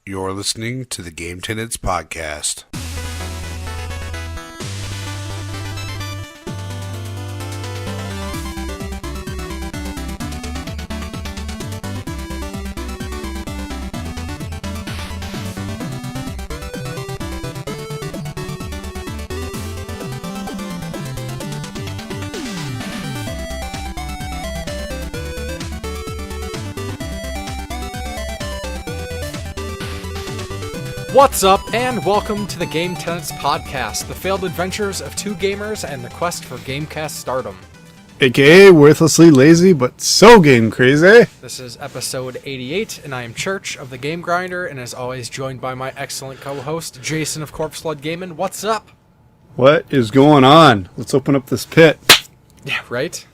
You're listening to the Game Tenants Podcast. What's up, and welcome to the Game Tenants Podcast, the failed adventures of two gamers and the quest for Gamecast stardom. AKA worthlessly lazy, but so game crazy. This is episode 88, and I am Church of the Game Grinder, and as always joined by my excellent co-host, Jason of Corpse Flood Gaming. What's up? What is going on? Let's open up this pit. Yeah, right?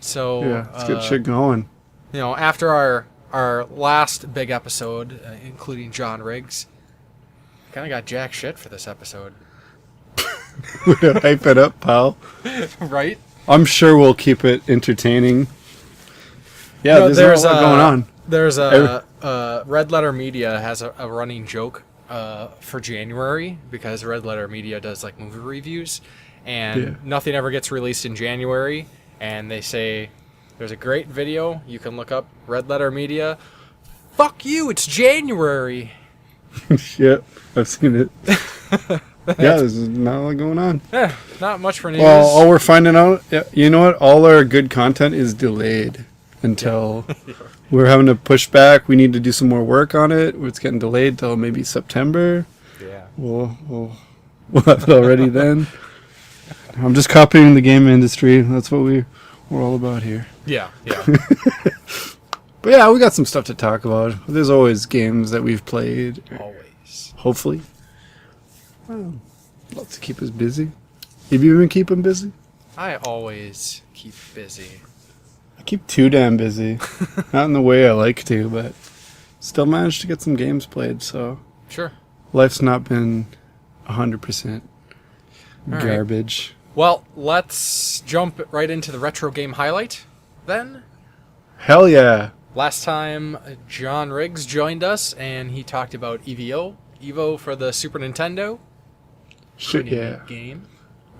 So, Let's get shit going. You know, after our last big episode, including John Riggs, kind of got jack shit for this episode. Hype it up, pal. Right? I'm sure we'll keep it entertaining. Yeah, there's a lot going on. There's Red Letter Media has a running joke for January, because Red Letter Media does like movie reviews, and nothing ever gets released in January, and they say there's a great video you can look up, Red Letter Media. Fuck you, it's January. Yep, I've seen it. There's not a lot going on. Not much for news. Well, all we're finding out, you know what? All our good content is delayed until we're having to push back. We need to do some more work on it. It's getting delayed till maybe September. Yeah. We'll have it already then. I'm just copying the game industry. That's what we're all about here. Yeah. But yeah, we got some stuff to talk about. There's always games that we've played. Always. Hopefully. Well, lots to keep us busy. Have you been keeping busy? I always keep busy. I keep too damn busy. Not in the way I like to, but still managed to get some games played, so... Sure. Life's not been 100% garbage. Right. Well, let's jump right into the retro game highlight, then. Hell yeah. Last time, John Riggs joined us, and he talked about e.v.o. e.v.o. for the Super Nintendo. Shit, Pretty yeah. neat game.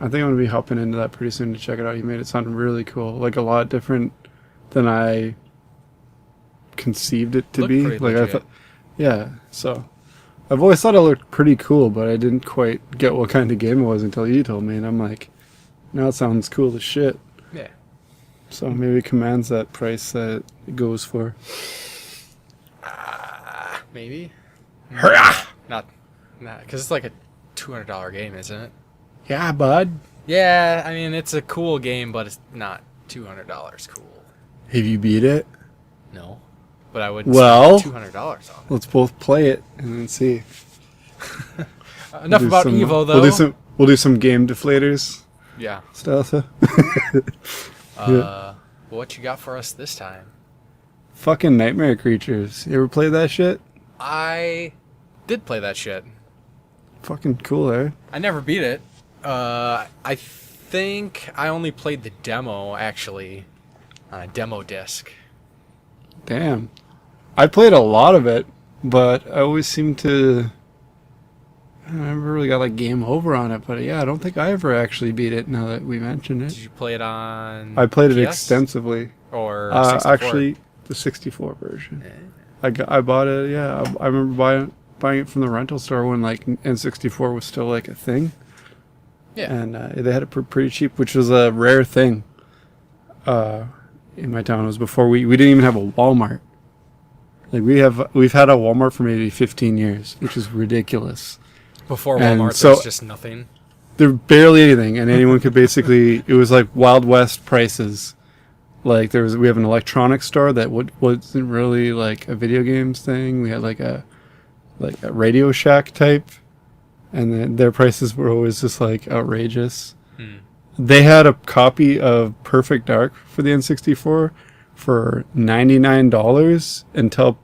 I think I'm going to be hopping into that pretty soon to check it out. You made it sound really cool. Like, a lot different than I conceived it to be. Pretty Like, legit. I thought... Yeah, so... I've always thought it looked pretty cool, but I didn't quite get what kind of game it was until you told me, and I'm like, now it sounds cool as shit. Yeah. So maybe it commands that price that it goes for. Maybe? Hurrah! Not, because it's like a $200 game, isn't it? Yeah, bud. Yeah, I mean, it's a cool game, but it's not $200 cool. Have you beat it? No. But I would Well, spend $200 on it. Let's both play it and then see. Enough about e.v.o, though. We'll do some game deflators. Yeah. Stuff. What you got for us this time? Fucking Nightmare Creatures. You ever played that shit? I did play that shit. Fucking cool, eh? I never beat it. I think I only played the demo, actually, on a demo disc. Damn. I played a lot of it, but I always seem to... I never really got like game over on it, but yeah, I don't think I ever actually beat it now that we mentioned it. Did you play it on I played it PS? extensively. Or 64? Actually, the 64 version. I bought it, yeah. I remember buying it from the rental store when like N64 was still like a thing. Yeah. And they had it pretty cheap, which was a rare thing in my town. It was before we didn't even have a Walmart. Like we've had a Walmart for maybe 15 years, which is ridiculous. Before And Walmart, so- there was just nothing. There barely anything, and anyone could basically. It was like Wild West prices. Like we have an electronics store that wasn't really like a video games thing. We had like a Radio Shack type, and then their prices were always just like outrageous. They had a copy of Perfect Dark for the N64 for $99 until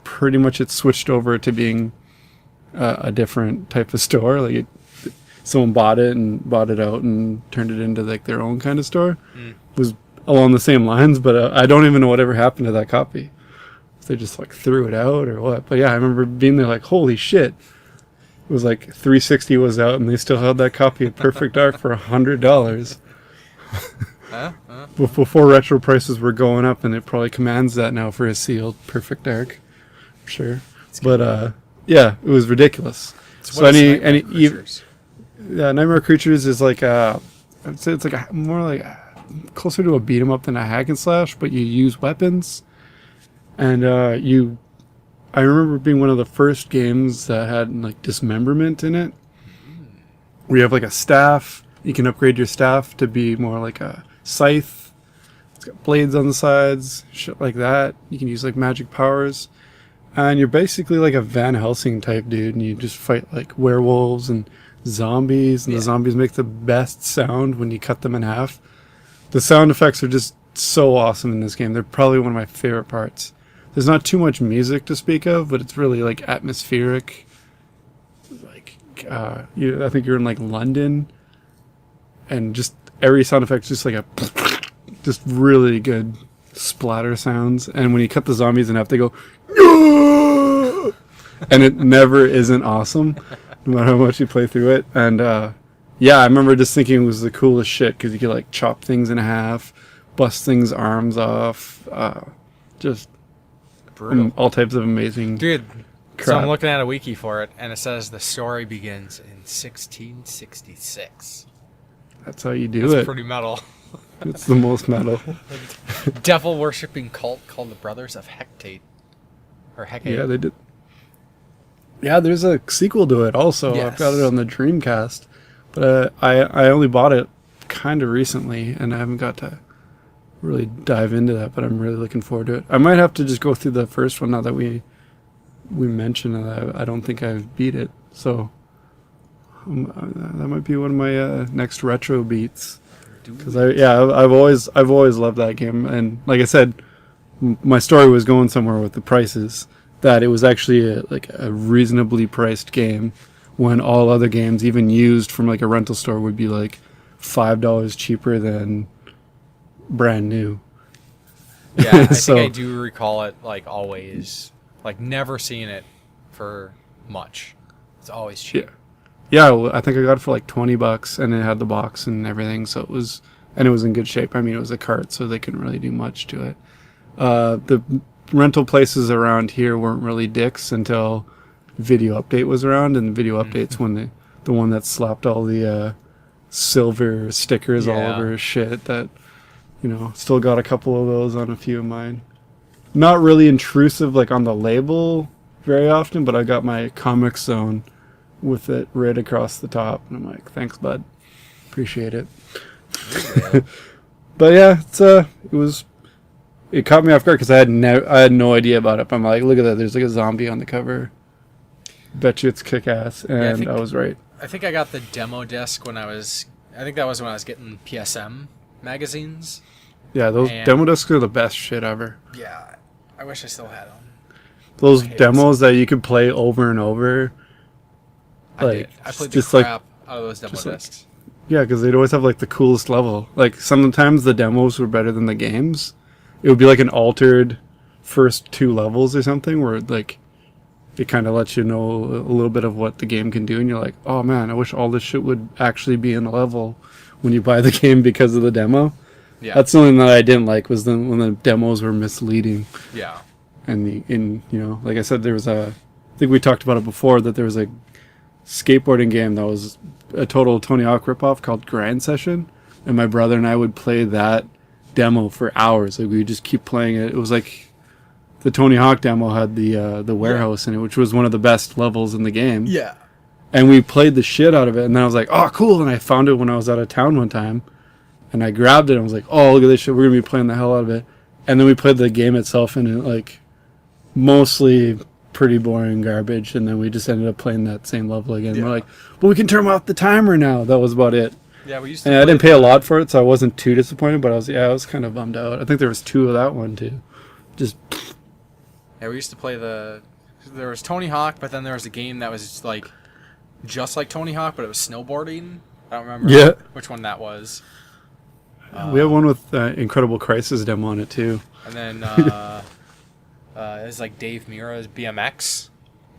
pretty much it switched over to being a different type of store. Like someone bought it out and turned it into like their own kind of store. It was along the same lines, but I don't even know whatever happened to that copy. if they just like threw it out or what. But yeah, I remember being there like, holy shit. It was like 360 was out and they still had that copy of Perfect Dark for $100. Before retro prices were going up, and it probably commands that now for a sealed Perfect Dark. I'm sure. But yeah, it was ridiculous. So any Nightmare Creatures is like I'd say it's like more like closer to a beat 'em up than a hack and slash, but you use weapons. And I remember being one of the first games that had like dismemberment in it. Where you have like a staff, you can upgrade your staff to be more like a scythe. It's got blades on the sides, shit like that. You can use like magic powers. And you're basically like a Van Helsing type dude, and you just fight like werewolves and zombies, and the zombies make the best sound when you cut them in half. The sound effects are just so awesome in this game. They're probably one of my favorite parts. There's not too much music to speak of, but it's really like atmospheric. Like, I think you're in like London, and just every sound effect is just like just really good splatter sounds. And when you cut the zombies in half, they go, "No!" And it never isn't awesome, no matter how much you play through it. And yeah, I remember just thinking it was the coolest shit because you could like chop things in half, bust things' arms off, just. Brutal. All types of amazing dude crap. So I'm looking at a wiki for it, and it says the story begins in 1666. That's how you do That's it. Pretty metal. It's the most metal. Devil worshipping cult called the Brothers of Hecate. Or Hecate. Yeah, they did. Yeah, there's a sequel to it also. Yes. I've got it on the Dreamcast, but I only bought it kind of recently, and I haven't got to really dive into that, but I'm really looking forward to it. I might have to just go through the first one now that we mentioned that I don't think I've beat it, so that might be one of my next retro beats, because I've always loved that game. And like I said, my story was going somewhere with the prices, that it was actually a reasonably priced game when all other games, even used from like a rental store, would be like $5 cheaper than brand new. Yeah, I think I do recall it like always, like never seeing it for much. It's always cheap. Yeah, I think I got it for like $20, and it had the box and everything, so it was in good shape. I mean, it was a cart, so they couldn't really do much to it. The rental places around here weren't really dicks until Video Update was around, and Video Update's when the one that slapped all the silver stickers all over shit that. Still got a couple of those on a few of mine. Not really intrusive, like on the label very often, but I got my Comic Zone with it right across the top. And I'm like, thanks, bud. Appreciate it. But yeah, it caught me off guard because I had no idea about it. I'm like, look at that. There's like a zombie on the cover. Bet you it's kick-ass. And I was right. I think I got the demo disc when I think that was when I was getting PSM magazines. Yeah, those demo discs are the best shit ever. Yeah, I wish I still had them. Those demos that you could play over and over. I played the crap out of those demo discs. Yeah, because they'd always have like the coolest level. Like sometimes the demos were better than the games. It would be like an altered first 2 levels or something where like it kind of lets you know a little bit of what the game can do, and you're like, oh man, I wish all this shit would actually be in a level when you buy the game because of the demo. Yeah. That's something that I didn't like, was when the demos were misleading. Yeah. And like I said, there was I think we talked about it before, that there was a skateboarding game that was a total Tony Hawk ripoff called Grind Session, and my brother and I would play that demo for hours. Like we would just keep playing it. It was like the Tony Hawk demo had the warehouse in it, which was one of the best levels in the game. Yeah. And we played the shit out of it, and then I was like, oh, cool. And I found it when I was out of town one time, and I grabbed it, and I was like, oh, look at this shit. We're going to be playing the hell out of it. And then we played the game itself, and it, like, mostly pretty boring garbage, and then we just ended up playing that same level again. We're like, well, we can turn off the timer now. That was about it. Yeah, we used to. And I didn't pay a lot for it, so I wasn't too disappointed, but I was kind of bummed out. I think there was 2 of that one, too. Just... Yeah, we used to play there was Tony Hawk, but then there was a game that was just like Tony Hawk, but it was snowboarding. I don't remember which one that was. We have one with Incredible Crisis demo on it too. And then It was like Dave Mira's BMX.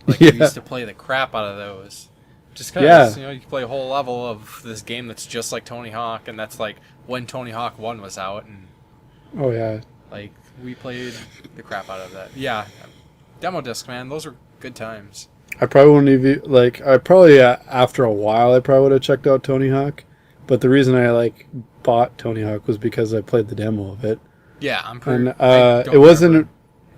Like, we used to play the crap out of those. Just because, you can play a whole level of this game that's just like Tony Hawk, and that's like when Tony Hawk 1 was out, and oh yeah, like we played the crap out of that. Yeah, demo disc, man, those were good times. I probably wouldn't even after a while I probably would have checked out Tony Hawk, but the reason I bought Tony Hawk was because I played the demo of it. Yeah, I'm pretty. And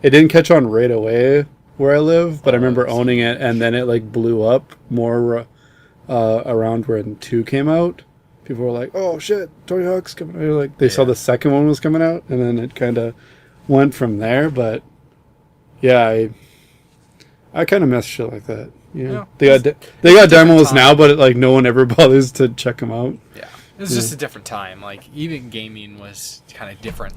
it didn't catch on right away where I live, but I remember owning it, and then it blew up more around when 2 came out. People were like, "Oh shit, Tony Hawk's coming out!" They saw the second one was coming out, and then it kind of went from there. But yeah, I kind of miss shit like that. Yeah, they got demos now, but no one ever bothers to check them out. Yeah, it was just a different time. Even gaming was kind of different.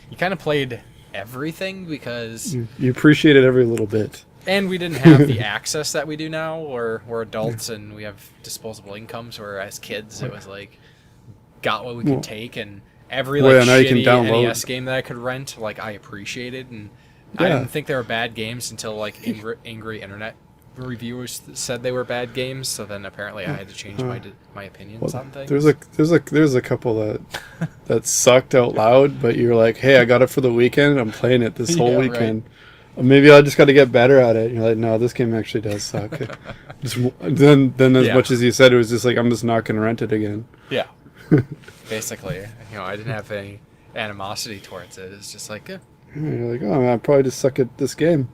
You kind of played everything because you appreciated every little bit. And we didn't have the access that we do now, where we're adults and we have disposable incomes, where as kids it was got what we could take, and every shitty NES game that I could rent, I appreciated, and I didn't think they were bad games until angry internet reviewers said they were bad games. So then apparently I had to change my opinions on things. There's a couple that sucked out loud, but you're like, hey, I got it for the weekend. I'm playing it this whole weekend. Right. Maybe I just got to get better at it. And you're like, no, this game actually does suck. then as much as you said, it was just I'm just not going to rent it again. Yeah. Basically, I didn't have any animosity towards it. It's just you're like, oh, man, I probably just suck at this game.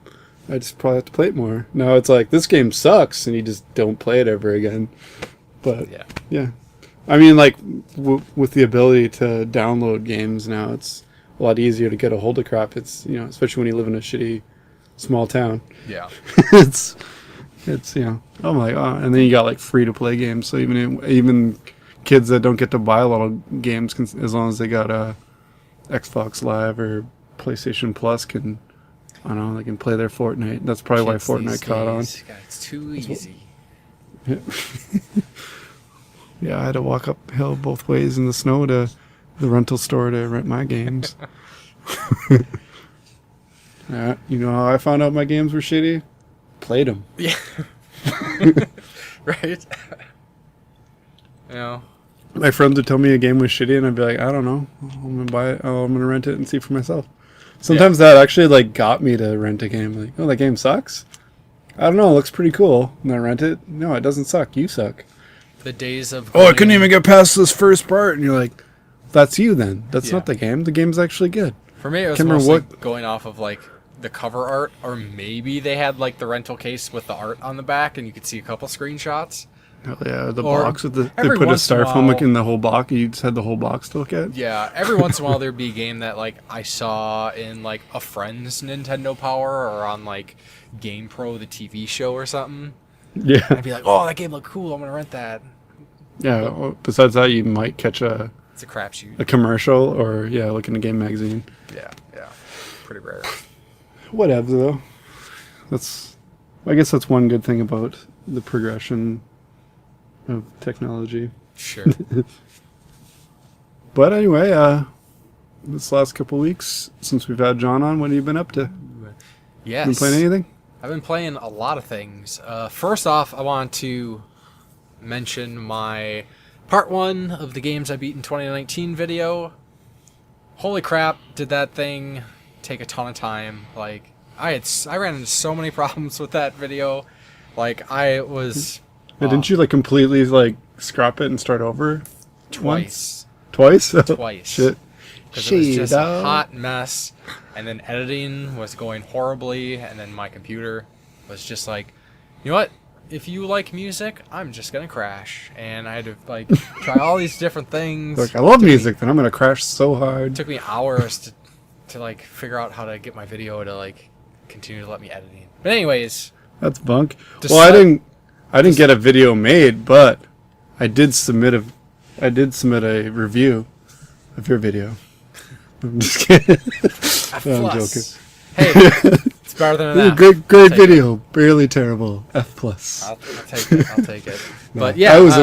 I just probably have to play it more. Now it's this game sucks, and you just don't play it ever again. But yeah. I mean, with the ability to download games now, it's a lot easier to get a hold of crap. It's especially when you live in a shitty small town. Yeah. it's oh my god, and then you got free to play games. So even kids that don't get to buy a lot of games as long as they got a Xbox Live or PlayStation Plus they can play their Fortnite. That's probably why Fortnite caught on. God, it's too easy. Yeah, I had to walk uphill both ways in the snow to the rental store to rent my games. You know how I found out my games were shitty? Played them. Yeah. Right? My friends would tell me a game was shitty, and I'd be like, I don't know. I'm going to buy it. I'm going to rent it and see for myself. Sometimes that actually like got me to rent a game. Like, oh, that game sucks? I don't know. It looks pretty cool. And I rent it. No, it doesn't suck. You suck. The days of... Oh, I couldn't even get past this first part. And you're like, that's you then. That's not the game. The game's actually good. For me, it was mostly going off of like the cover art, or maybe they had like the rental case with the art on the back and you could see a couple screenshots. Oh, yeah, the box with they put a styrofoam in the whole box. You just had the whole box to look at. Yeah, every once in a while there'd be a game that like I saw in like a friend's Nintendo Power or on like Game Pro, the TV show or something. Yeah, I'd be like, oh, that game looked cool. I'm gonna rent that. Yeah. Well, besides that, you might catch it's a crapshoot. A commercial, or look in a game magazine. Yeah, pretty rare. Whatever though. I guess that's one good thing about the progression of technology. Sure. But anyway, this last couple weeks since we've had John on, what have you been up to? Yes. Been playing anything? I've been playing a lot of things. First off, I want to mention my part 1 of the games I beat in 2019 video. Holy crap, did that thing take a ton of time. Like, I ran into so many problems with that video. Like, I was... didn't you like completely like scrap it and start over? Twice. Twice? Twice. Shit. Because it was just a hot mess, and then editing was going horribly, and then my computer was just like, you know what? If you like music, I'm just gonna crash. And I had to like try all these different things. Like, I love music, then I'm gonna crash so hard. It took me hours to like figure out how to get my video to like continue to let me edit it. But anyways, that's bunk. Well, I didn't get a video made, but I did submit a review of your video. I'm just kidding. No, I'm joking. Hey, it's better than an F. Great video, barely terrible. F+. I'll take it. I'll take it. No, but yeah, it was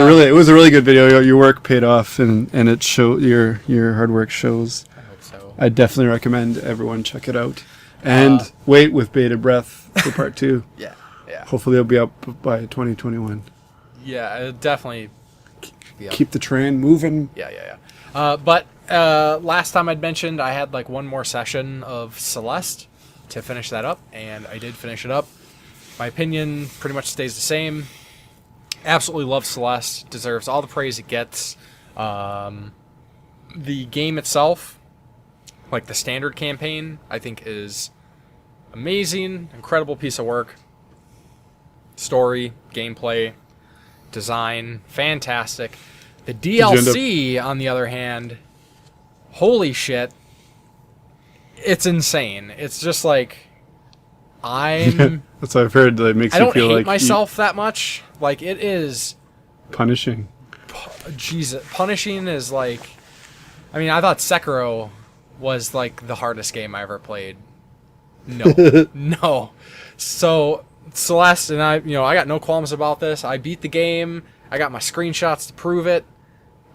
a really good video. Your work paid off, and it showed your hard work shows. I hope so. I definitely recommend everyone check it out. And wait with bated breath for part 2. Yeah. Hopefully it'll be up by 2021. Yeah, it'll definitely be up. Keep the train moving. Yeah. But last time I'd mentioned I had like one more session of Celeste to finish that up, and I did finish it up. My opinion pretty much stays the same. Absolutely love Celeste. Deserves all the praise it gets. The game itself, like the standard campaign, I think is amazing. Incredible piece of work. Story, gameplay, design, fantastic. The DLC, on the other hand, holy shit, it's insane. It's just like, That's what I've heard. That makes I you don't feel hate like myself that much. Like, it is... punishing. Jesus. Punishing is like... I mean, I thought Sekiro was like the hardest game I ever played. No. No. So... Celeste and I got no qualms about this. I beat the game. I got my screenshots to prove it.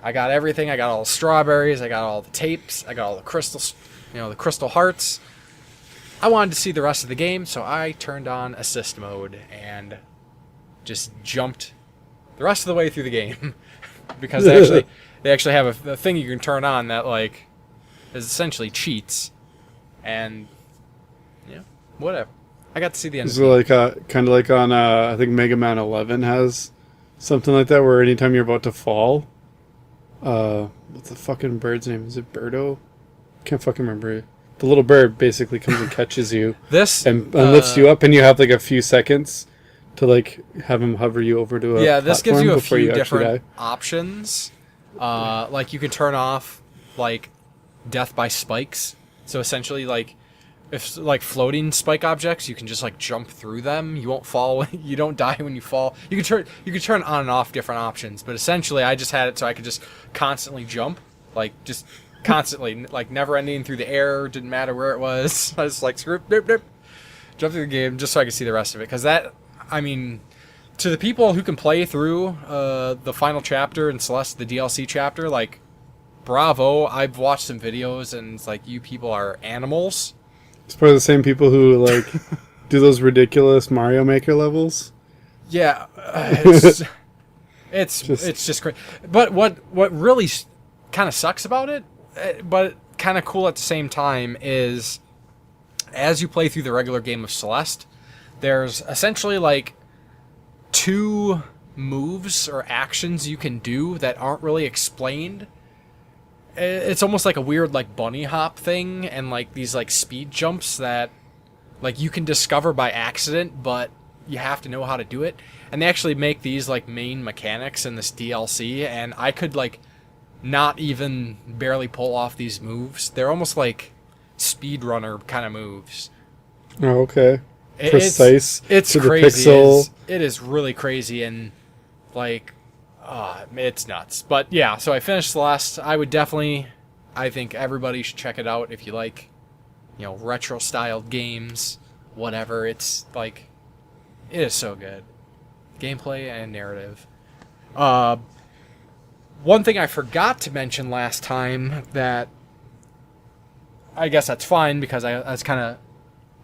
I got everything. I got all the strawberries. I got all the tapes. I got all the crystals, the crystal hearts. I wanted to see the rest of the game, so I turned on assist mode and just jumped the rest of the way through the game because they actually have a thing you can turn on that like is essentially cheats, and whatever. I got to see the end. So like kind of like on I think Mega Man 11 has something like that where anytime you're about to fall, what's the fucking bird's name? Is it Birdo? Can't fucking remember. The little bird basically comes and catches you and lifts you up, and you have like a few seconds to like have him hover you over to a this gives you a few different die. options. Like you can turn off like death by spikes. So essentially like if like floating spike objects, you can just like jump through them. You won't fall. You don't die when you fall. You can turn on and off different options, but essentially I just had it so I could just constantly jump, like just constantly, like never ending through the air. Didn't matter where it was. I was like screw jump through the game just so I could see the rest of it. Because that, I mean, to the people who can play through the final chapter and Celeste, the DLC chapter, like bravo. I've watched some videos and it's like you people are animals. It's probably the same people who like do those ridiculous Mario Maker levels. Yeah, it's just great. But what really kind of sucks about it, but kind of cool at the same time, is as you play through the regular game of Celeste, there's essentially like 2 moves or actions you can do that aren't really explained. It's almost like a weird like bunny hop thing and like these like speed jumps that like you can discover by accident, but you have to know how to do it. And they actually make these like main mechanics in this DLC, and I could like not even barely pull off these moves. They're almost like speedrunner kind of moves. Oh, okay. Precise. It's crazy. It is really crazy, and like it's nuts. But yeah, so I finished Celeste. I think everybody should check it out if you like, retro styled games, whatever. It's like, it is so good. Gameplay and narrative. One thing I forgot to mention last time that I guess that's fine because I was kind of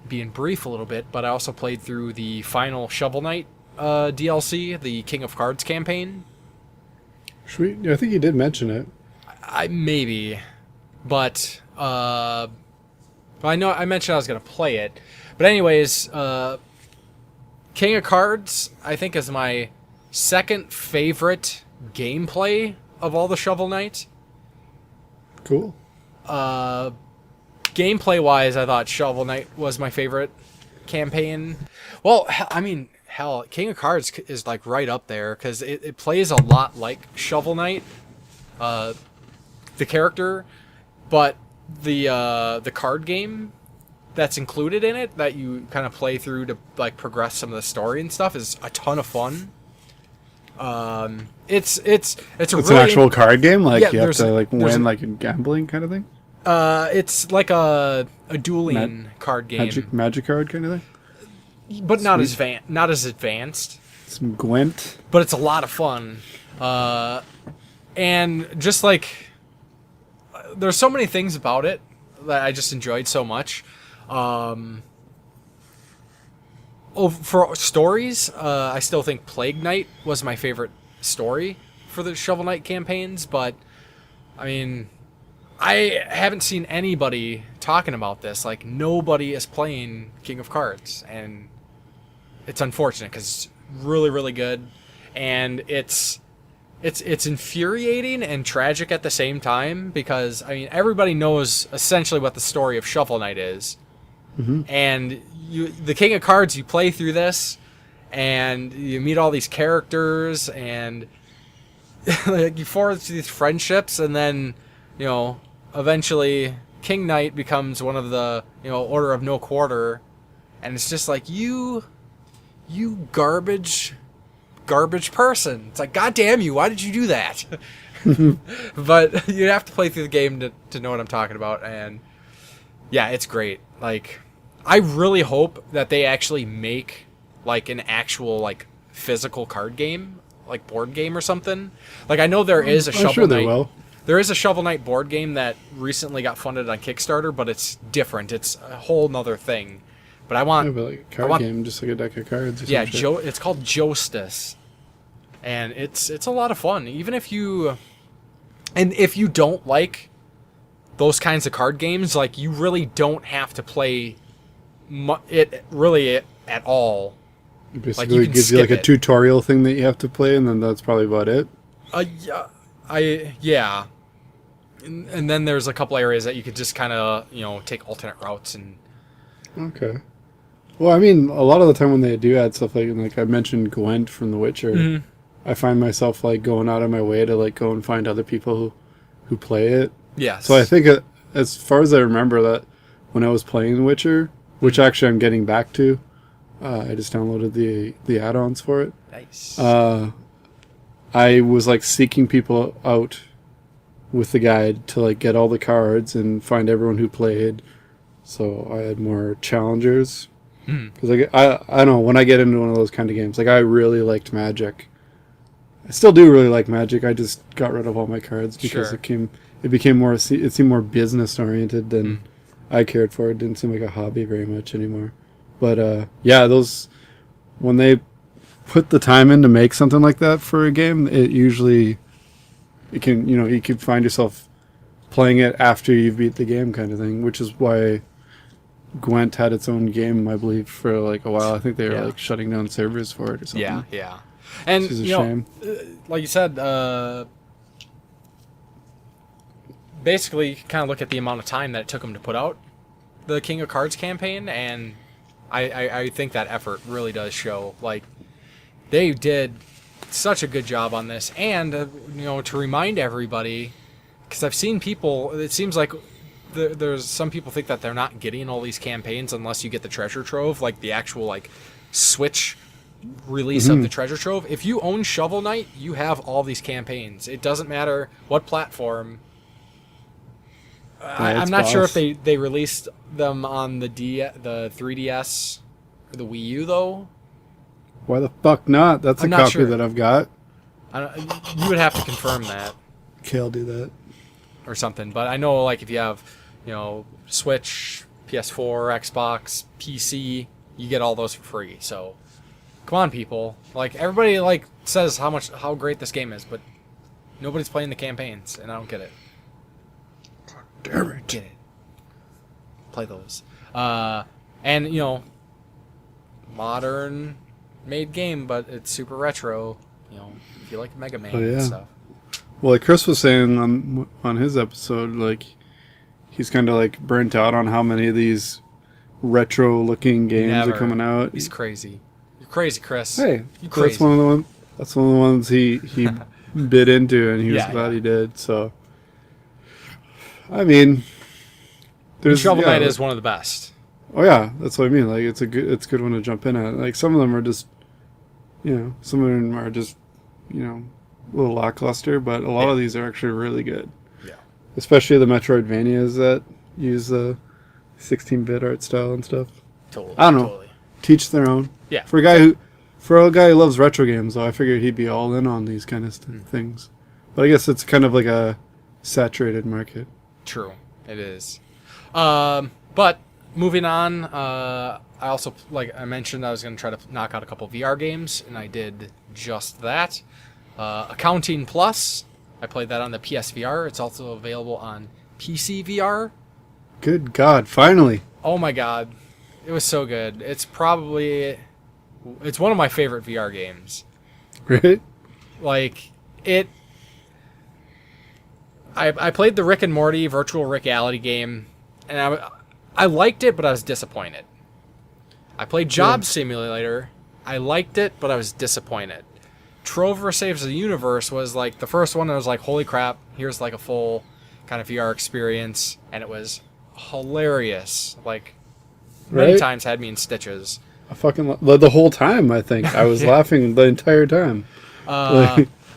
being brief a little bit, but I also played through the final Shovel Knight DLC, the King of Cards campaign. Sweet. I think you did mention it. Maybe, but I know I mentioned I was going to play it. But anyways, King of Cards, I think, is my second favorite gameplay of all the Shovel Knight. Cool. Gameplay-wise, I thought Shovel Knight was my favorite campaign. Well, I mean, hell, King of Cards is like right up there because it plays a lot like Shovel Knight, the character, but the card game that's included in it that you kind of play through to like progress some of the story and stuff is a ton of fun. It's really an actual card game, like yeah, you have to like win like a gambling kind of thing. It's like a dueling card game, magic card kind of thing, but not as advanced. Some Gwent, but it's a lot of fun. And just like there's so many things about it that I just enjoyed so much. For stories, I still think Plague Knight was my favorite story for the Shovel Knight campaigns, but I mean, I haven't seen anybody talking about this. Like, nobody is playing King of Cards, and it's unfortunate because it's really, really good, and it's infuriating and tragic at the same time because, I mean, everybody knows essentially what the story of Shovel Knight is, and the King of Cards, you play through this, and you meet all these characters, and like, you forge these friendships, and then, eventually King Knight becomes one of the, Order of No Quarter, and it's just like, you garbage person. It's like, God damn you, why did you do that? But you have to play through the game to know what I'm talking about, and yeah, it's great. Like, I really hope that they actually make like an actual like physical card game, like board game or something. Like, I know there is a I'm Shovel sure Knight. they will. There is a Shovel Knight board game that recently got funded on Kickstarter, but it's different. It's a whole nother thing. But I want, like a card game, just like a deck of cards. Or some shit. It's called Justice, and it's a lot of fun. Even if you don't like those kinds of card games, like, you really don't have to play it really at all. Basically, it gives you like a tutorial thing that you have to play, and then that's probably about it. Yeah. And then there's a couple areas that you could just kind of, take alternate routes and. Okay. Well, I mean, a lot of the time when they do add stuff like I mentioned Gwent from The Witcher, I find myself like going out of my way to like go and find other people who play it. Yes. So I think as far as I remember that when I was playing The Witcher, which actually I'm getting back to, I just downloaded the add-ons for it. Nice. I was like seeking people out with the guide to like get all the cards and find everyone who played. So I had more challengers. Because like I don't know, when I get into one of those kind of games, like, I really liked Magic. I still do really like Magic. I just got rid of all my cards because it became more, it seemed more business oriented than I cared for. It didn't seem like a hobby very much anymore. But yeah, when they put the time in to make something like that for a game, you can find yourself playing it after you've beat the game kind of thing, which is why Gwent had its own game, I believe, for like a while. I think they were like shutting down servers for it or something. Yeah. And, which is a shame. Like you said, basically, you kind of look at the amount of time that it took them to put out the King of Cards campaign, and I think that effort really does show. Like, they did such a good job on this, and to remind everybody, because I've seen people, it seems like there's some people think that they're not getting all these campaigns unless you get the treasure trove, like the actual like Switch release of the treasure trove. If you own Shovel Knight, you have all these campaigns. It doesn't matter what platform. I'm not sure if they released them on the 3DS or the Wii U though. Why the fuck not? That's a copy that I've got. You would have to confirm that. Okay, I'll do that. Or something, but I know, like, if you have, Switch, PS4, Xbox, PC, you get all those for free. So, come on, people! Like, everybody says how great this game is, but nobody's playing the campaigns, and I don't get it. Damn it! Get it? Play those, and modern made game, but it's super retro. If you like Mega Man and stuff. Well, like Chris was saying on his episode, like, he's kind of like burnt out on how many of these retro-looking games are coming out. He's crazy. You're crazy, Chris. Hey, you crazy. That's one of the ones he bit into, and he was glad he did. So, I mean, Shovel Knight is one of the best. Oh yeah, that's what I mean. Like, it's a good one to jump in at. Like, some of them are just, some of them are just, a little lackluster, but a lot of these are actually really good. Yeah. Especially the Metroidvanias that use the 16-bit art style and stuff. Totally. I don't know. Totally. Teach their own. Yeah. For a guy who loves retro games, though, I figured he'd be all in on these kind of things. But I guess it's kind of like a saturated market. True. It is. But moving on, I also, like I mentioned, I was going to try to knock out a couple VR games, and I did just that. Accounting Plus, I played that on the PSVR. It's also available on PC VR. Good God, finally. Oh my God. It was so good. It's one of my favorite VR games. Right? Like, I played the Rick and Morty virtual reality game, and I liked it, but I was disappointed. I played Job Simulator. I liked it, but I was disappointed. Trover Saves the Universe was like the first one. I was like, holy crap, here's like a full kind of VR experience, and it was hilarious. Like, many times had me in stitches. I fucking the whole time, I think. I was laughing the entire time.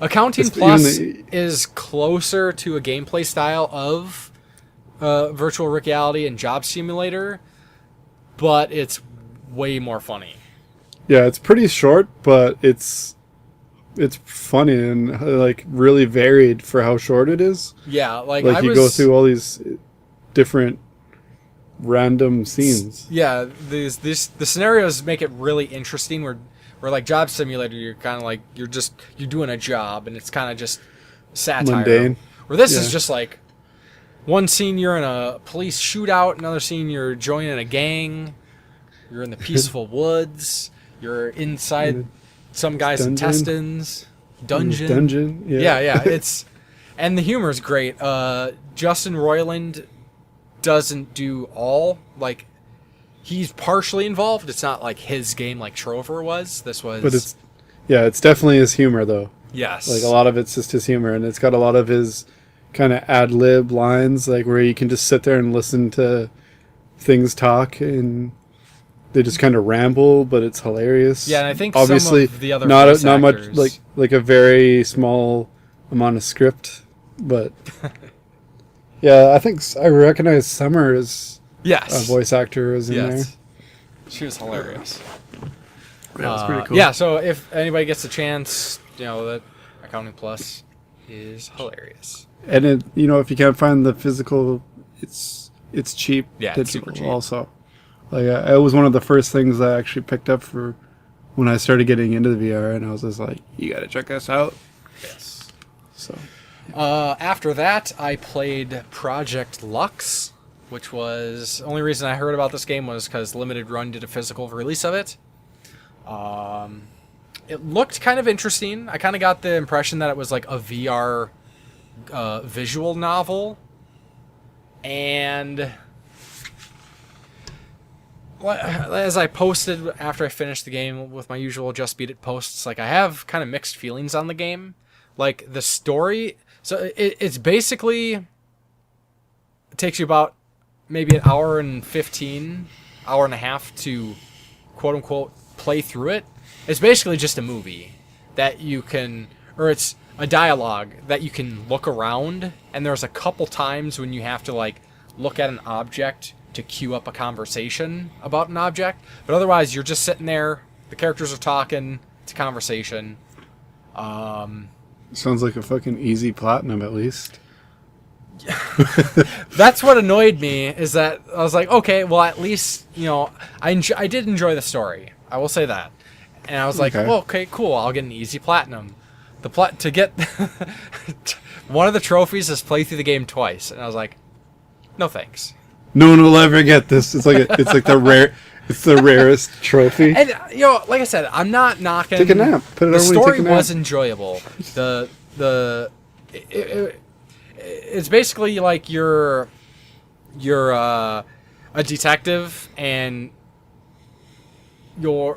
Accounting Plus is closer to a gameplay style of virtual reality and Job Simulator, but it's way more funny. Yeah, it's pretty short, but it's funny and like really varied for how short it is. Yeah, like you go through all these different random scenes. Yeah, the scenarios make it really interesting. Where like Job Simulator, you're kind of like you're doing a job, and it's kind of just satire. Mundane. Where this is just like one scene you're in a police shootout, another scene you're joining a gang, you're in the peaceful woods, you're inside some guy's intestines, dungeon. Yeah. It's and the humor is great. Justin Roiland doesn't do all, like, he's partially involved. It's not like his game like Trover was. This was, but it's definitely his humor though. Yes, like a lot of it's just his humor, and it's got a lot of his kind of ad lib lines, like where you can just sit there and listen to things talk, and they just kind of ramble, but it's hilarious. Yeah, and I think obviously some of the other not actors, much like a very small amount of script, but yeah, I recognize Summer as a voice actor is in there. She was hilarious. Yeah, that's pretty cool. Yeah, so if anybody gets a chance, that Accounting Plus is hilarious. And if you can't find the physical, it's cheap. Yeah, it's super cheap. Also, like it was one of the first things I actually picked up for when I started getting into the VR, and I was just like, you got to check this out. Yes. So. After that, I played Project Lux, which was the only reason I heard about this game was because Limited Run did a physical release of it. It looked kind of interesting. I kind of got the impression that it was like a VR visual novel. And as I posted after I finished the game with my usual Just Beat It posts, like I have kind of mixed feelings on the game. Like the story, so it's basically, it takes you about maybe an hour and a half to quote unquote play through it. It's basically just a movie that you can, or it's a dialogue that you can look around, and there's a couple times when you have to like look at an object to cue up a conversation about an object, but otherwise you're just sitting there, the characters are talking, it's a conversation. Sounds like a fucking easy platinum, at least. That's what annoyed me, is that I was like, okay, well, at least, I did enjoy the story. I will say that. And I was like, well, okay, cool, I'll get an easy platinum. To get one of the trophies is play through the game twice. And I was like, no thanks. No one will ever get this. It's like it's the rarest trophy. And like I said, I'm not knocking. Take a nap. Put it the over and take story a nap. was enjoyable. It's basically like you're a detective, and you're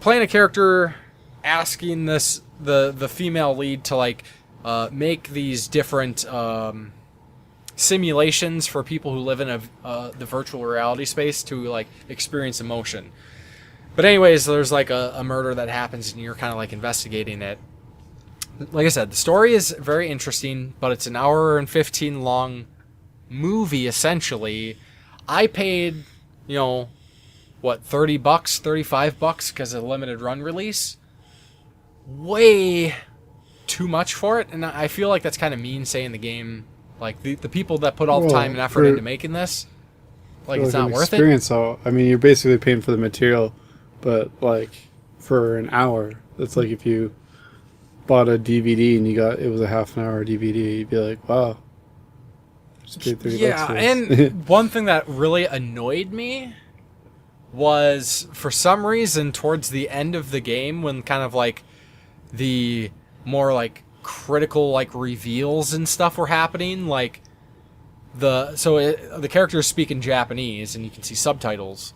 playing a character asking the female lead to like make these different simulations for people who live in the virtual reality space to like experience emotion. But anyways, there's like a murder that happens, and you're kind of like investigating it. Like I said, the story is very interesting, but it's an hour and 15 long movie essentially. I paid, $30, $35 because of the limited run release. Way too much for it, and I feel like that's kind of mean saying the game Like the people that put all the time and effort into making this, like it's not worth it. So I mean, you're basically paying for the material, but like for an hour, it's like if you bought a DVD and it was a half an hour DVD, you'd be like, wow. Just paid $30 Yeah, and one thing that really annoyed me was for some reason towards the end of the game when kind of like the more like critical like reveals and stuff were happening, like the characters speak in Japanese and you can see subtitles.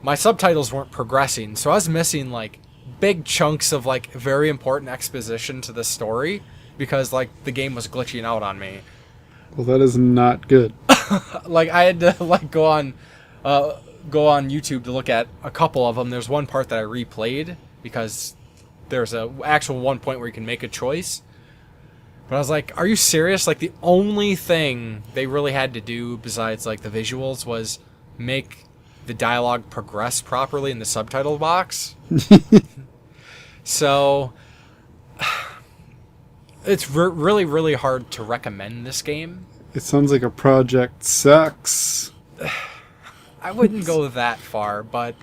My subtitles weren't progressing, so I was missing like big chunks of like very important exposition to the story because like the game was glitching out on me. Well, that is not good. Like I had to like go on YouTube to look at a couple of them. There's one part that I replayed because there's a actual one point where you can make a choice. But I was like, are you serious? Like the only thing they really had to do besides like the visuals was make the dialogue progress properly in the subtitle box. So it's really, really hard to recommend this game. It sounds like a project sucks. I wouldn't go that far, but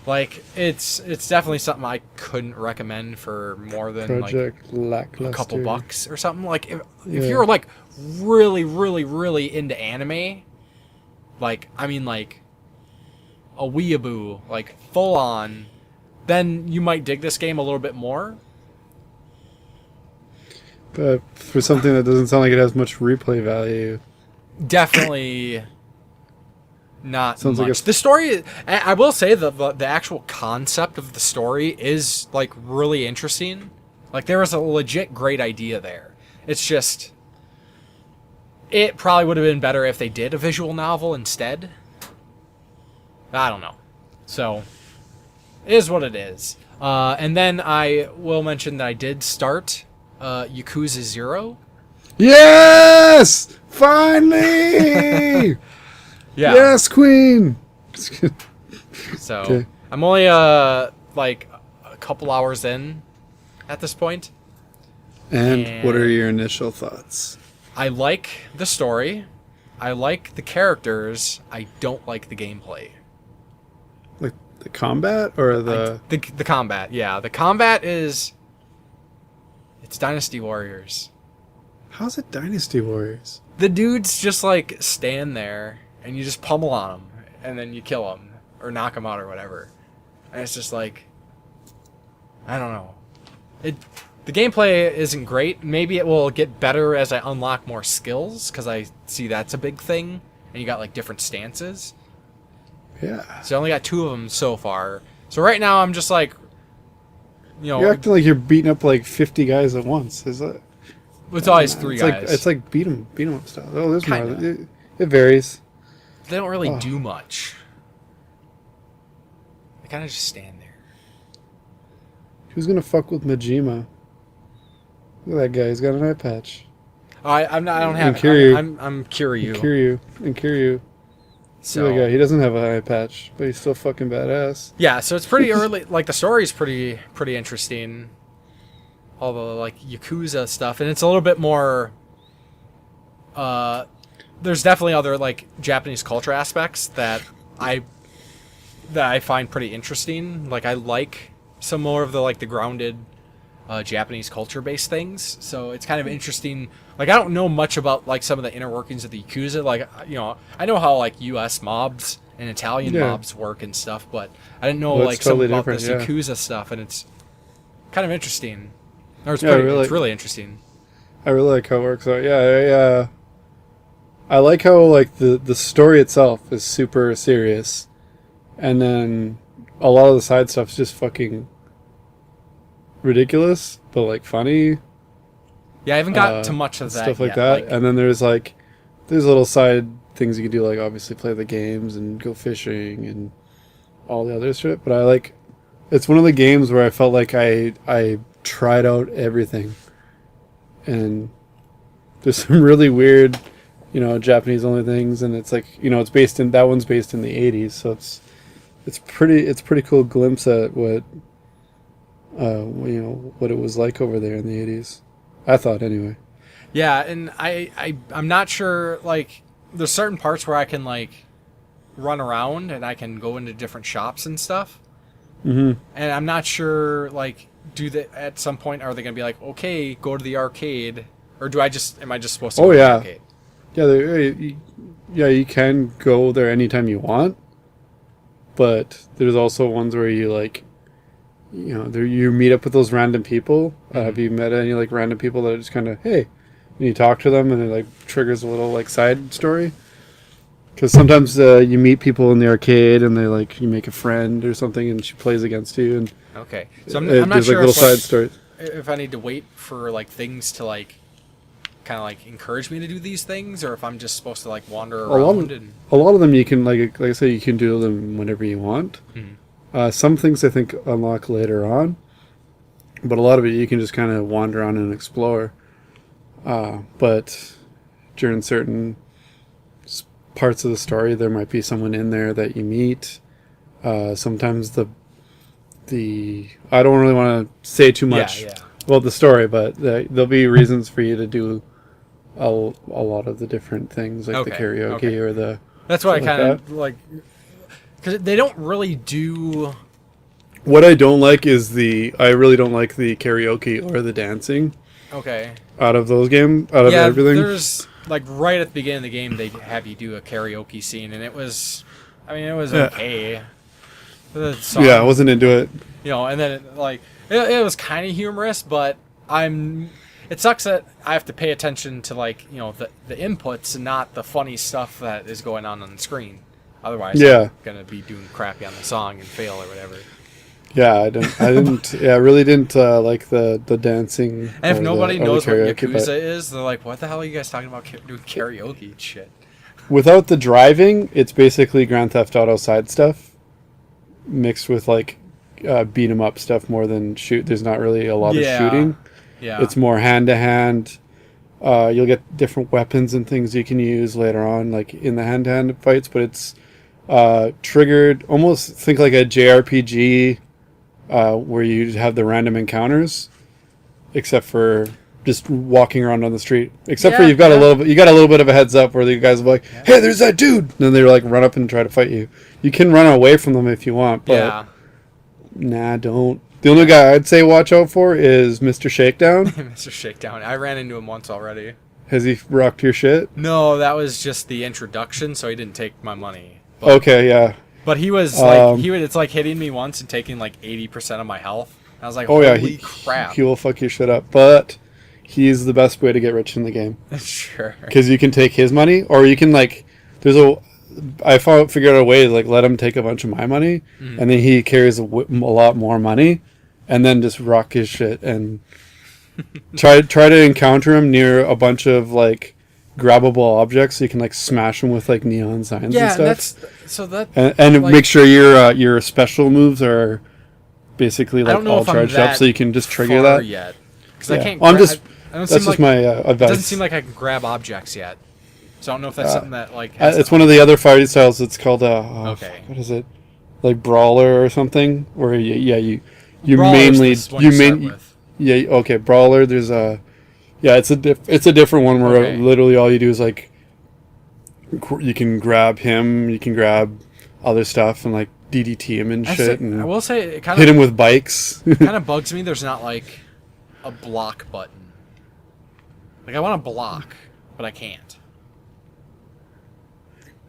like it's definitely something I couldn't recommend for more than Project like a couple bucks or something. Like if Yeah. you're like really, really, really into anime, like I mean like a weeaboo, like full on, then you might dig this game a little bit more. But for something that doesn't sound like it has much replay value, Definitely not Sounds much. like The story, I will say the actual concept of the story is like really interesting. Like there was a legit great idea there. It's just, it probably would have been better if they did a visual novel instead. I don't know. So, it is what it is. And then I will mention that I did start Yakuza 0. yes, finally, Yeah. yes, Queen. So Okay. I'm only like a couple hours in at this point. And what are your initial thoughts? I like the story. I like the characters. I don't like the gameplay. Like the combat or the? The combat, yeah. The combat is... It's Dynasty Warriors. How's it Dynasty Warriors? The dudes just like stand there and you just pummel on them and then you kill them or knock them out or whatever. And it's just like... I don't know. The gameplay isn't great. Maybe it will get better as I unlock more skills, because I see that's a big thing. And you got like different stances. Yeah. So I only got 2 of them so far. So right now I'm just like, you know, You're acting like you're beating up like 50 guys at once. Is that? it's always 3 guys. It's like beat 'em up style. Oh, there's more. Kinda. It varies. They don't really do much. They kind of just stand there. Who's gonna fuck with Majima? Look at that guy. He's got an eye patch. I'm not. I don't have. Kiryu. I'm Kiryu. Kiryu. So Look at that guy. He doesn't have an eye patch, but he's still fucking badass. yeah, so it's pretty early. Like the story's pretty interesting. All the like Yakuza stuff, and it's a little bit more. There's definitely other like Japanese culture aspects that I find pretty interesting. Like I like some more of the like the grounded Japanese culture based things. So it's kind of interesting. Like I don't know much about like some of the inner workings of the Yakuza. Like I know how like U.S. mobs and Italian mobs work and stuff, but I didn't know like some about this Yakuza stuff, and it's kind of interesting. Or it's really interesting. I really like how it works out. Yeah, I like how like the story itself is super serious, and then a lot of the side stuff's just fucking ridiculous, but like funny. Yeah, I haven't got to much of that stuff like yet. that. And then there's little side things you can do, like obviously play the games and go fishing and all the other shit. But it's one of the games where I felt like I tried out everything, and there's some really weird, Japanese only things, and it's like it's based in that one's based in the 80s, so it's pretty cool glimpse at what what it was like over there in the 80s. I thought anyway. Yeah, and I'm not sure, like, there's certain parts where I can, like, run around and I can go into different shops and stuff. Mm-hmm. And I'm not sure, like, at some point are they going to be like, okay, go to the arcade, or am I just supposed to go to the arcade? Yeah, you can go there anytime you want, but there's also ones where you, like, you know, you meet up with those random people. Mm-hmm. Have you met any, like, random people that are just kind of, hey, and you talk to them and it, like, triggers a little, like, side story? Because sometimes you meet people in the arcade and they, like, you make a friend or something and she plays against you. And okay. So I'm not there's, sure like, little side stories. If I need to wait for, like, things to, like, kind of, like, encourage me to do these things, or if I'm just supposed to, like, wander around. A lot of them you can, like I say, you can do them whenever you want. Mm-hmm. Some things I think unlock later on, but a lot of it you can just kind of wander around and explore. But during certain parts of the story, there might be someone in there that you meet. Sometimes the I don't really want to say too much about the story, but there'll be reasons for you to do a lot of the different things, like the karaoke or the. That's what I kind of like, because they don't really do. What I don't like is I really don't like the karaoke or the dancing. Okay. Out of everything. There's, like, right at the beginning of the game, they have you do a karaoke scene, and it was okay. I wasn't into it. You know, and then it was kind of humorous, but it sucks that I have to pay attention to, like, you know, the inputs and not the funny stuff that is going on the screen. Otherwise, I'm gonna be doing crappy on the song and fail or whatever. Yeah, I really didn't like the dancing. And if nobody knows what Yakuza is, they're like, "What the hell are you guys talking about doing karaoke and shit?" Without the driving, it's basically Grand Theft Auto side stuff mixed with, like, beat 'em up stuff more than shoot. There's not really a lot of shooting. Yeah, it's more hand to hand. You'll get different weapons and things you can use later on, like in the hand to hand fights. But it's triggered. Almost think like a JRPG. Where you have the random encounters, except for just walking around on the street. Except for you got a little bit of a heads up where the guys will be like, "Hey, there's that dude!" And then they're like run up and try to fight you. You can run away from them if you want, but nah, don't. The only guy I'd say watch out for is Mr. Shakedown. Mr. Shakedown. I ran into him once already. Has he rocked your shit? No, that was just the introduction, so he didn't take my money. But okay, yeah. But he was like, it's like hitting me once and taking like 80% of my health. I was like, holy crap. He will fuck your shit up. But he's the best way to get rich in the game. Sure. Because you can take his money, or you can, like, I figured out a way to, like, let him take a bunch of my money, and then he carries a lot more money, and then just rock his shit and try to encounter him near a bunch of, like, grabbable objects, so you can, like, smash them with, like, neon signs and stuff. And like, make sure your special moves are basically, like, all charged up, so you can just trigger that. Yet, because I can't. That's just my advice. It doesn't seem like I can grab objects yet, so I don't know if that's something that, like. It's one of the other fighting styles. It's called what is it? Like Brawler or something, where you Brawler. There's a. Yeah, it's a different one where literally all you do is, like, you can grab him, you can grab other stuff and, like, DDT him and shit. And I will say it kind of hit him with bikes. It kind of bugs me. There's not, like, a block button. Like, I want to block, but I can't.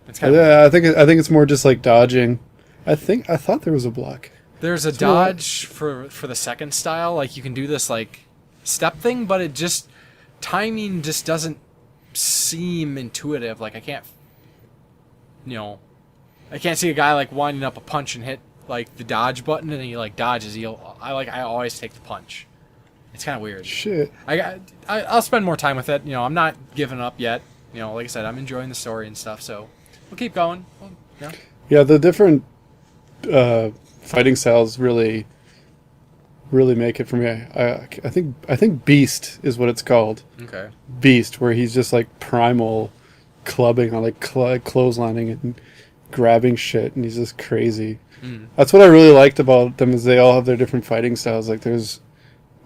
It's kind of I think it's more just, like, dodging. I thought there was a block. There's a dodge for the second style. Like, you can do this, like, step thing, but it just timing just doesn't seem intuitive. Like, I can't see a guy, like, winding up a punch and hit, like, the dodge button, and then he, like, dodges. I always take the punch. It's kind of weird. Shit. I'll spend more time with it. You know, I'm not giving up yet. You know, like I said, I'm enjoying the story and stuff, so we'll keep going. Yeah, the different fighting styles really make it for me. I think Beast is what it's called. Okay. Beast, where he's just, like, primal clubbing on, like, clotheslining and grabbing shit, and he's just crazy. That's what I really liked about them, is they all have their different fighting styles. Like, there's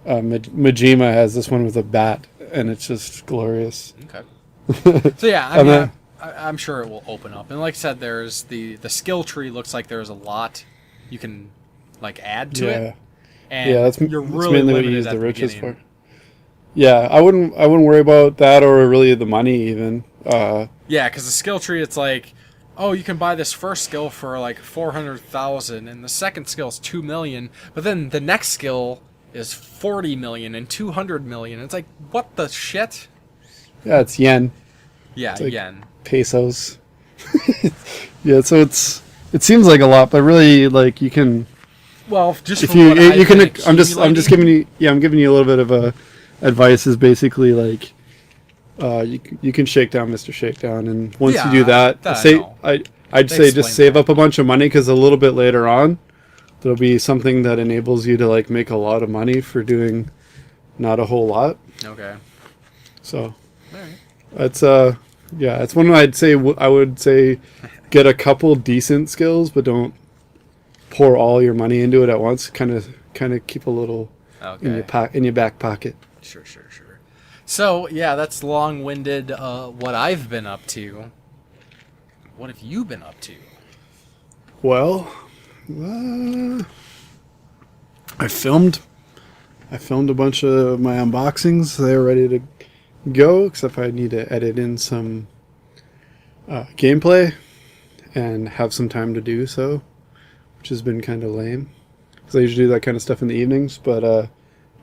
Majima has this one with a bat, and it's just glorious. Okay. So yeah, I mean, I'm sure it will open up. And like I said, there's the skill tree looks like there's a lot you can like add to it. And that's you're that's really mainly what you limited use at the the riches beginning. for. Yeah, I wouldn't worry about that or really the money even. Yeah, because the skill tree, it's like, oh, you can buy this first skill for like 400,000, and the second skill is 2 million, but then the next skill is 40 million and 200 million. It's like, what the shit? Yeah, it's yen. Yeah, It's like yen. pesos. Yeah, so it seems like a lot, but really like you can. Well, just If from you what you I've can, been I'm just giving you. Yeah, I'm giving you a little bit of advice. Is basically like, you can shake down Mr. Shakedown, and once you do that, I'd They say just explained save that. up a bunch of money because a little bit later on, there'll be something that enables you to like make a lot of money for doing not a whole lot. Okay. So All right. that's yeah, it's one I would say get a couple decent skills, but don't pour all your money into it at once. Kind of keep a little Okay. in your back pocket. Sure. So, yeah, that's long-winded what I've been up to. What have you been up to? Well, I filmed a bunch of my unboxings. They're ready to go, except I need to edit in some gameplay and have some time to do so, which has been kind of lame. Because I usually do that kind of stuff in the evenings, but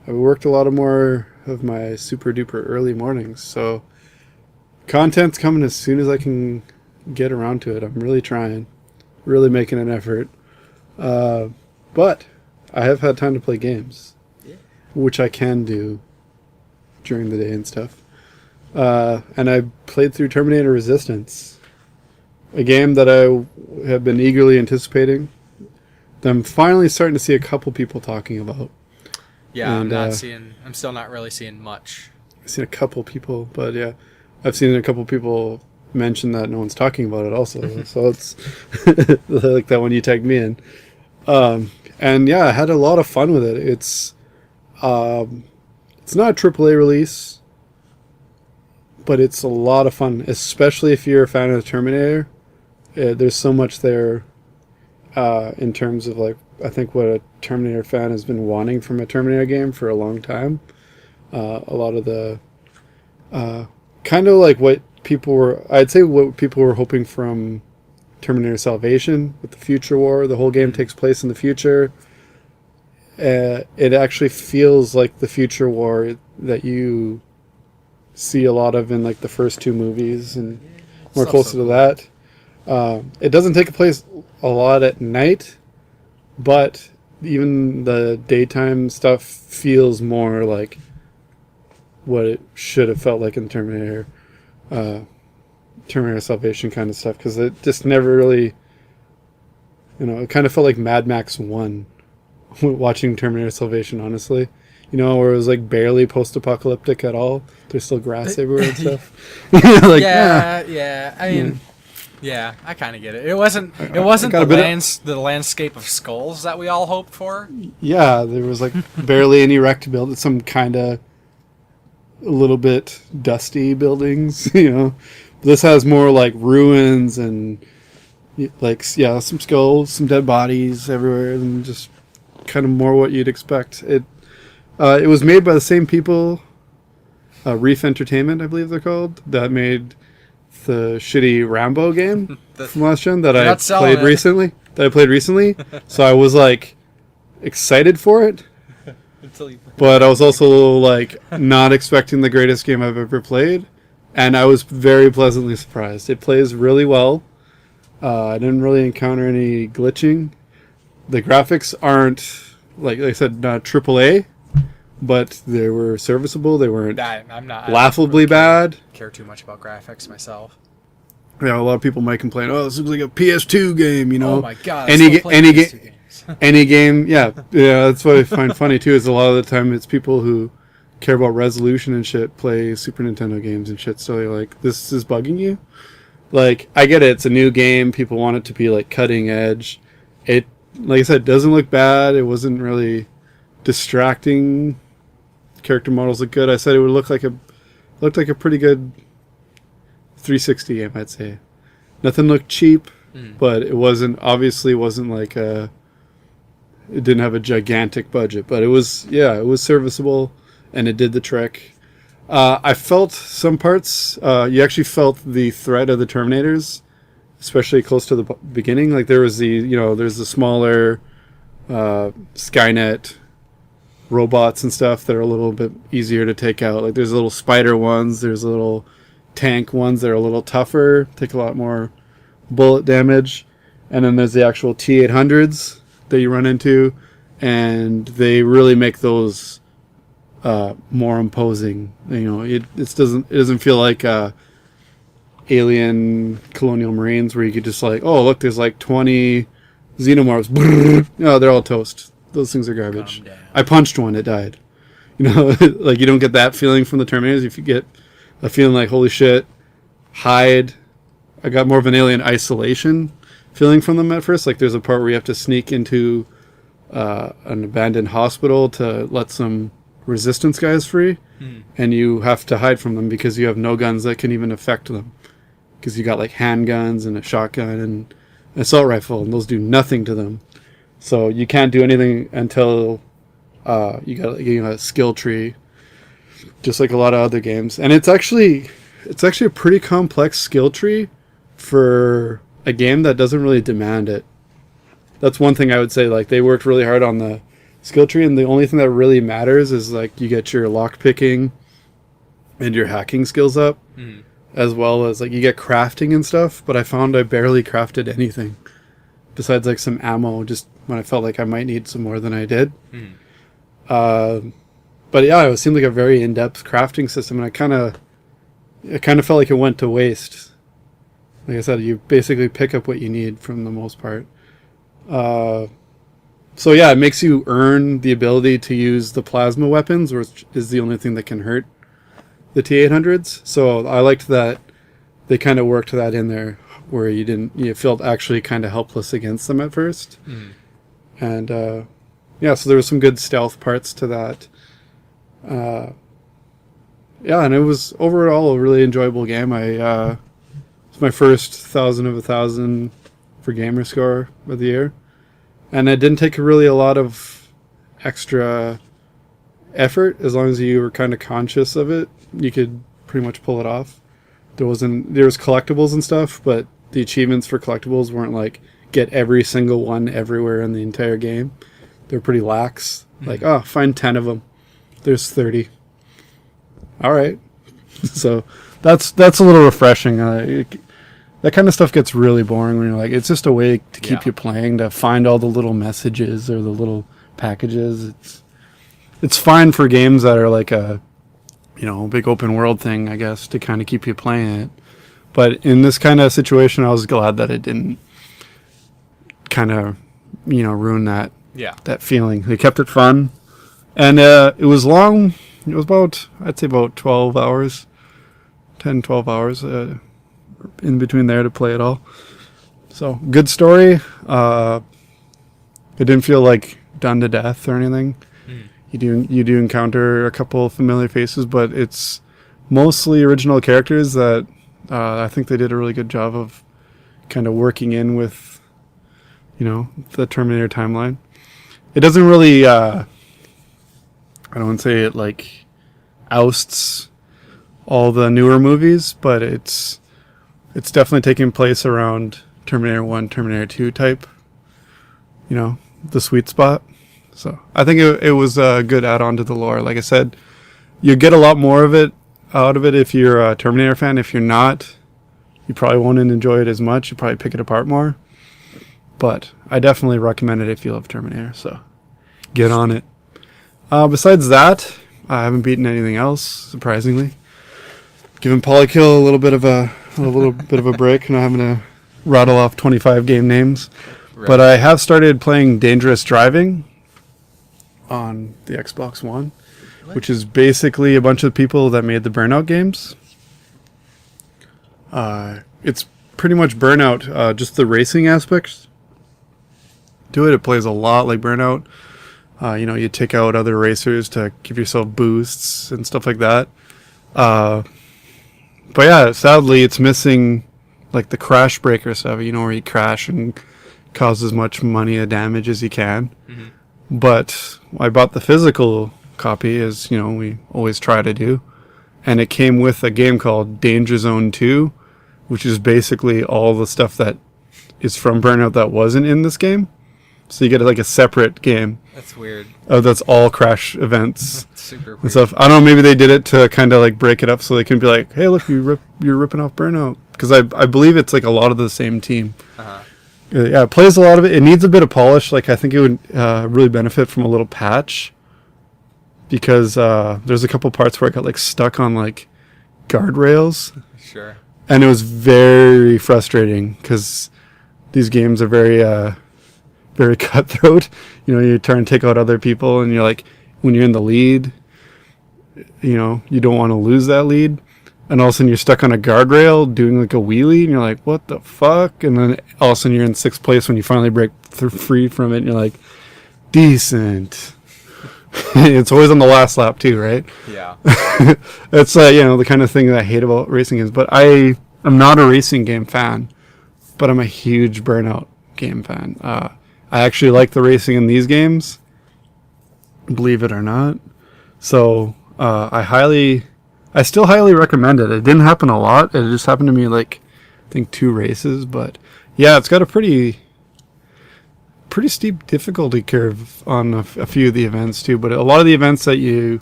I worked a lot more of my super duper early mornings. So content's coming as soon as I can get around to it. I'm really trying, really making an effort. But I have had time to play games, which I can do during the day and stuff. And I played through Terminator Resistance, a game that I have been eagerly anticipating. That I'm finally starting to see a couple people talking about. Yeah, And, I'm still not really seeing much. I've seen a couple people, but yeah, I've seen a couple people mention that no one's talking about it also. So it's like that when you tagged me in. And yeah, I had a lot of fun with it. It's not a AAA release, but it's a lot of fun, especially if you're a fan of the Terminator. There's so much there in terms of like, I think what a Terminator fan has been wanting from a Terminator game for a long time. A lot of the kind of like what people were hoping from Terminator Salvation with the Future War. The whole game takes place in the future. It actually feels like the Future War that you see a lot of in like the first two movies and more closer to that. It doesn't take place a lot at night, but even the daytime stuff feels more like what it should have felt like in Terminator Salvation kind of stuff, because it just never really, it kind of felt like Mad Max 1 watching Terminator Salvation, honestly. Where it was like barely post-apocalyptic at all. There's still grass everywhere and stuff. Like, Yeah. I mean, yeah, I kind of get it. It wasn't the landscape of skulls that we all hoped for. Yeah, there was like barely any wrecked build. Some kind of a little bit dusty buildings. This has more like ruins and like some skulls, some dead bodies everywhere, and just kind of more what you'd expect. It was made by the same people, Reef Entertainment, I believe they're called, that made the shitty Rambo game from last gen that I played recently. So I was like excited for it, but I was also like not expecting the greatest game I've ever played, and I was very pleasantly surprised. It plays really well. I didn't really encounter any glitching. The graphics aren't, like I said, not AAA, but they were serviceable. They weren't laughably bad. Care too much about graphics myself. Yeah, a lot of people might complain, "Oh, this looks like a PS2 game," Oh my god! Any game, yeah. That's what I find funny too. Is a lot of the time it's people who care about resolution and shit play Super Nintendo games and shit. So they're like, "This is bugging you." Like, I get it. It's a new game. People want it to be like cutting edge. It, like I said, doesn't look bad. It wasn't really distracting. Character models look good. I said it would look like looked like a pretty good 360 game, I'd say. Nothing looked cheap, but it wasn't like it didn't have a gigantic budget, but it was serviceable, and it did the trick. I felt some parts, you actually felt the threat of the Terminators, especially close to the beginning. Like there's the smaller Skynet robots and stuff that are a little bit easier to take out. Like there's little spider ones, there's little tank ones that are a little tougher, take a lot more bullet damage, and then there's the actual T-800s that you run into, and they really make those more imposing. It doesn't feel like Alien Colonial Marines where you could just like, oh look, there's like 20 xenomorphs. No, they're all toast. Those things are garbage. I punched one, it died. Like you don't get that feeling from the Terminators. If you get a feeling like, holy shit, hide. I got more of an Alien Isolation feeling from them at first. Like there's a part where you have to sneak into an abandoned hospital to let some resistance guys free, and you have to hide from them because you have no guns that can even affect them. Because you got like handguns and a shotgun and an assault rifle, and those do nothing to them. So you can't do anything until you got a skill tree, just like a lot of other games. And it's actually a pretty complex skill tree for a game that doesn't really demand it. That's one thing I would say. Like they worked really hard on the skill tree, and the only thing that really matters is like you get your lock picking and your hacking skills up, as well as like you get crafting and stuff. But I found I barely crafted anything besides like some ammo, just when I felt like I might need some more than I did. But yeah, it seemed like a very in-depth crafting system, and I kind of felt like it went to waste. Like I said, you basically pick up what you need from the most part. So yeah, it makes you earn the ability to use the plasma weapons, which is the only thing that can hurt the T-800s. So I liked that they kind of worked that in there, where you felt actually kind of helpless against them at first. And yeah, so there was some good stealth parts to that. Yeah, and it was overall a really enjoyable game. It's my first 1,000 of 1,000 for gamer score of the year, and it didn't take really a lot of extra effort. As long as you were kind of conscious of it, you could pretty much pull it off. There was collectibles and stuff, but the achievements for collectibles weren't like get every single one everywhere in the entire game. They're pretty lax. Like, find 10 of them. There's 30. All right. So that's a little refreshing. That kind of stuff gets really boring when you're like, it's just a way to keep you playing, to find all the little messages or the little packages. It's fine for games that are like a big open world thing, I guess, to kind of keep you playing it. But in this kind of situation, I was glad that it didn't kind of, ruin that feeling. They kept it fun. And it was long. It was I'd say about 12 hours, 10, 12 hours in between there to play it all. So, good story. It didn't feel like done to death or anything. You do encounter a couple of familiar faces, but it's mostly original characters that I think they did a really good job of kind of working in with, the Terminator timeline. It doesn't really, I don't want to say it like ousts all the newer movies, but it's definitely taking place around Terminator 1, Terminator 2 type, the sweet spot. So I think it was a good add-on to the lore. Like I said, you get a lot more of it out of it if you're a Terminator fan. If you're not, you probably won't enjoy it as much. You probably pick it apart more. But I definitely recommend it if you love Terminator. So get on it. Besides that, I haven't beaten anything else, surprisingly. Giving Polykill a little bit of a break, not having to rattle off 25 game names. Right. But I have started playing Dangerous Driving on the Xbox One, which is basically a bunch of people that made the Burnout games. It's pretty much Burnout, just the racing aspects to it. It plays a lot like Burnout. You take out other racers to give yourself boosts and stuff like that. But yeah, sadly, it's missing like the crash breaker stuff. You know, where you crash and cause as much money or damage as you can. Mm-hmm. But I bought the physical copy, as you know, we always try to do, and it came with a game called Danger Zone 2, which is basically all the stuff that is from Burnout that wasn't in this game. So you get like a separate game. That's weird. That's all crash events. That's super weird. And stuff. I don't know, maybe they did it to kind of like break it up so they can be like, hey, look, you're ripping off Burnout. Because I believe it's like a lot of the same team. Uh-huh. Yeah, it plays a lot of it. It needs a bit of polish. Like I think it would really benefit from a little patch. Because there's a couple parts where I got like stuck on like guardrails. Sure. And it was very frustrating because these games are very cutthroat. You know, you try and take out other people, and you're like, when you're in the lead, you know, you don't want to lose that lead. And all of a sudden you're stuck on a guardrail doing like a wheelie, and you're like, what the fuck? And then all of a sudden you're in 6th place when you finally break free from it, and you're like, decent. It's always on the last lap too, right? Yeah. It's you know, the kind of thing that I hate about racing games. But I am not a racing game fan, but I'm a huge Burnout game fan. I actually like the racing in these games, believe it or not. So I still highly recommend it. It didn't happen a lot. It just happened to me like I think 2 races, but yeah, it's got a pretty steep difficulty curve on a few of the events too. But a lot of the events that you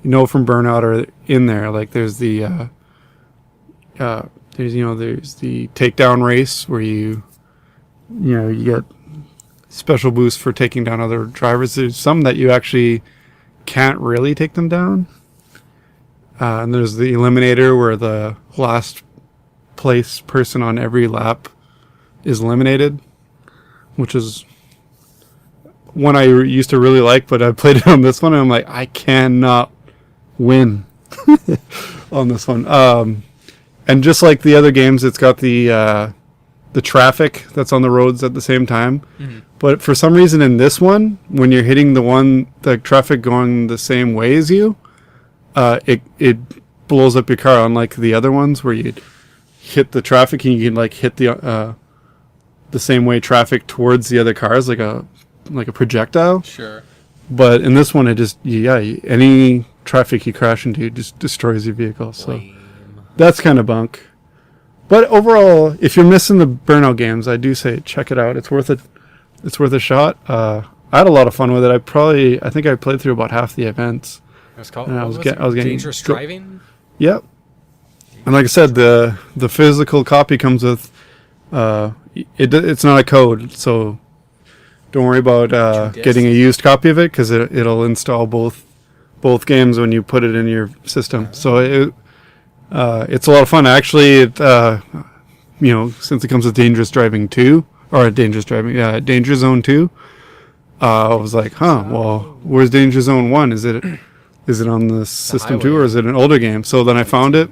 know from Burnout are in there. Like there's the takedown race where you get special boosts for taking down other drivers. There's some that you actually can't really take them down. And there's the Eliminator where the last place person on every lap is eliminated, which is one I used to really like, but I played it on this one and I'm like, I cannot win on this one. And just like the other games, it's got the traffic that's on the roads at the same time. Mm-hmm. But for some reason in this one, when you're hitting the traffic going the same way as you, it blows up your car, unlike the other ones where you hit the traffic and you can like hit the same way traffic towards the other cars, like a projectile. Sure. But in this one, it just any traffic you crash into just destroys your vehicle. So Lame. That's kind of bunk. But overall, if you're missing the Burnout games, I do say check it out. It's worth it. It's worth a shot. I had a lot of fun with it. I think I played through about half the events. It was called. And I was getting Dangerous Driving. Yep. And like I said, the physical copy comes with it's not a code, so don't worry about getting a used copy of it because it'll install both games when you put it in your system. So it's a lot of fun. Actually, since it comes with Danger Zone 2, I was like, well, where's Danger Zone 1? Is it on the system too, or is it an older game? So then I found it.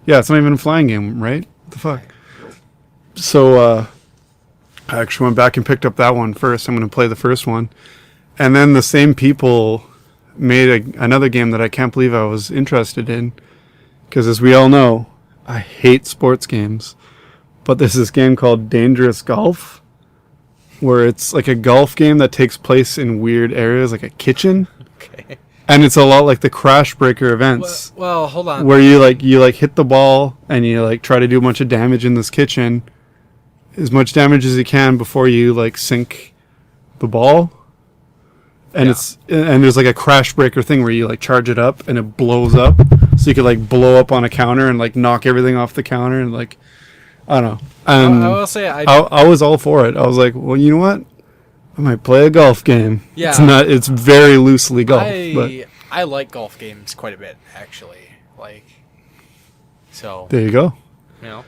Yeah, it's not even a flying game, right? What the fuck? So I actually went back and picked up that one first. I'm going to play the first one. And then the same people made another game that I can't believe I was interested in. Because as we all know, I hate sports games. But there's this game called Dangerous Golf, where it's like a golf game that takes place in weird areas, like a kitchen. Okay. And it's a lot like the Crash Breaker events. Well, hold on. Where you hit the ball and you like try to do a bunch of damage in this kitchen. As much damage as you can before you like sink the ball. And there's like a Crash Breaker thing where you like charge it up and it blows up. So you could like blow up on a counter and like knock everything off the counter and like, I don't know. And I will say I was all for it. I was like, well, you know what? I might play a golf game. Yeah. It's very loosely golf. I like golf games quite a bit, actually. So. There you go. You know.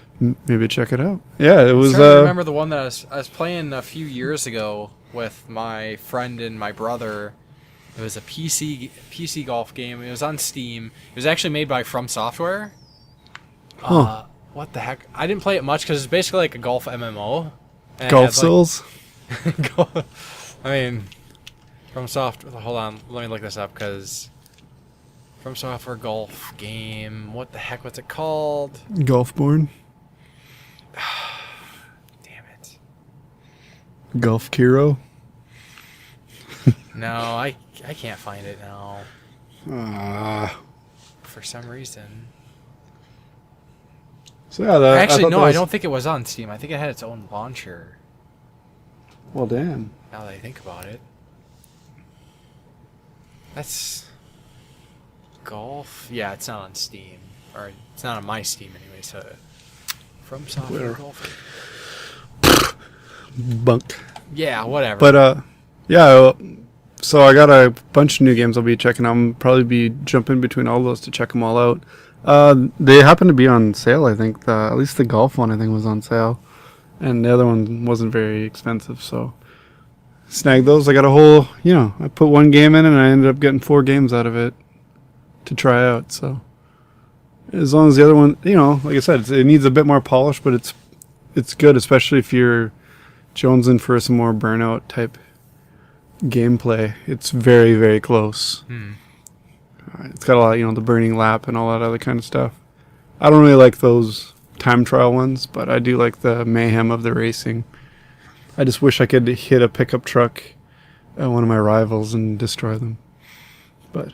Maybe check it out. Yeah, it was. I remember the one that I was playing a few years ago with my friend and my brother. It was a PC golf game. It was on Steam. It was actually made by From Software. Huh. What the heck? I didn't play it much because it's basically like a golf MMO. Golf Souls? I mean, From Software. Hold on. Let me look this up because From Software golf game. What the heck? What's it called? Golfborn. Damn it. Golf Kiro. No, I can't find it now. For some reason. So yeah, that, Actually, no, I I don't think it was on Steam. I think it had its own launcher. Well, damn. Now that I think about it. That's... Golf? Yeah, it's not on Steam. Or it's not on my Steam anyway, so... From Software Golf. Bunk. Yeah, whatever. But, yeah, so I got a bunch of new games I'll be checking out. I'll probably be jumping between all those to check them all out. They happen to be on sale, I think. At least the golf one, I think, was on sale. And the other one wasn't very expensive, so snagged those. I got a whole, I put one game in and I ended up getting 4 games out of it to try out. So as long as the other one, like I said, it needs a bit more polish, but it's good, especially if you're jonesing for some more Burnout type gameplay. It's very, very close. It's got a lot, the burning lap and all that other kind of stuff. I don't really like those time trial ones, but I do like the mayhem of the racing. I just wish I could hit a pickup truck at one of my rivals and destroy them. But,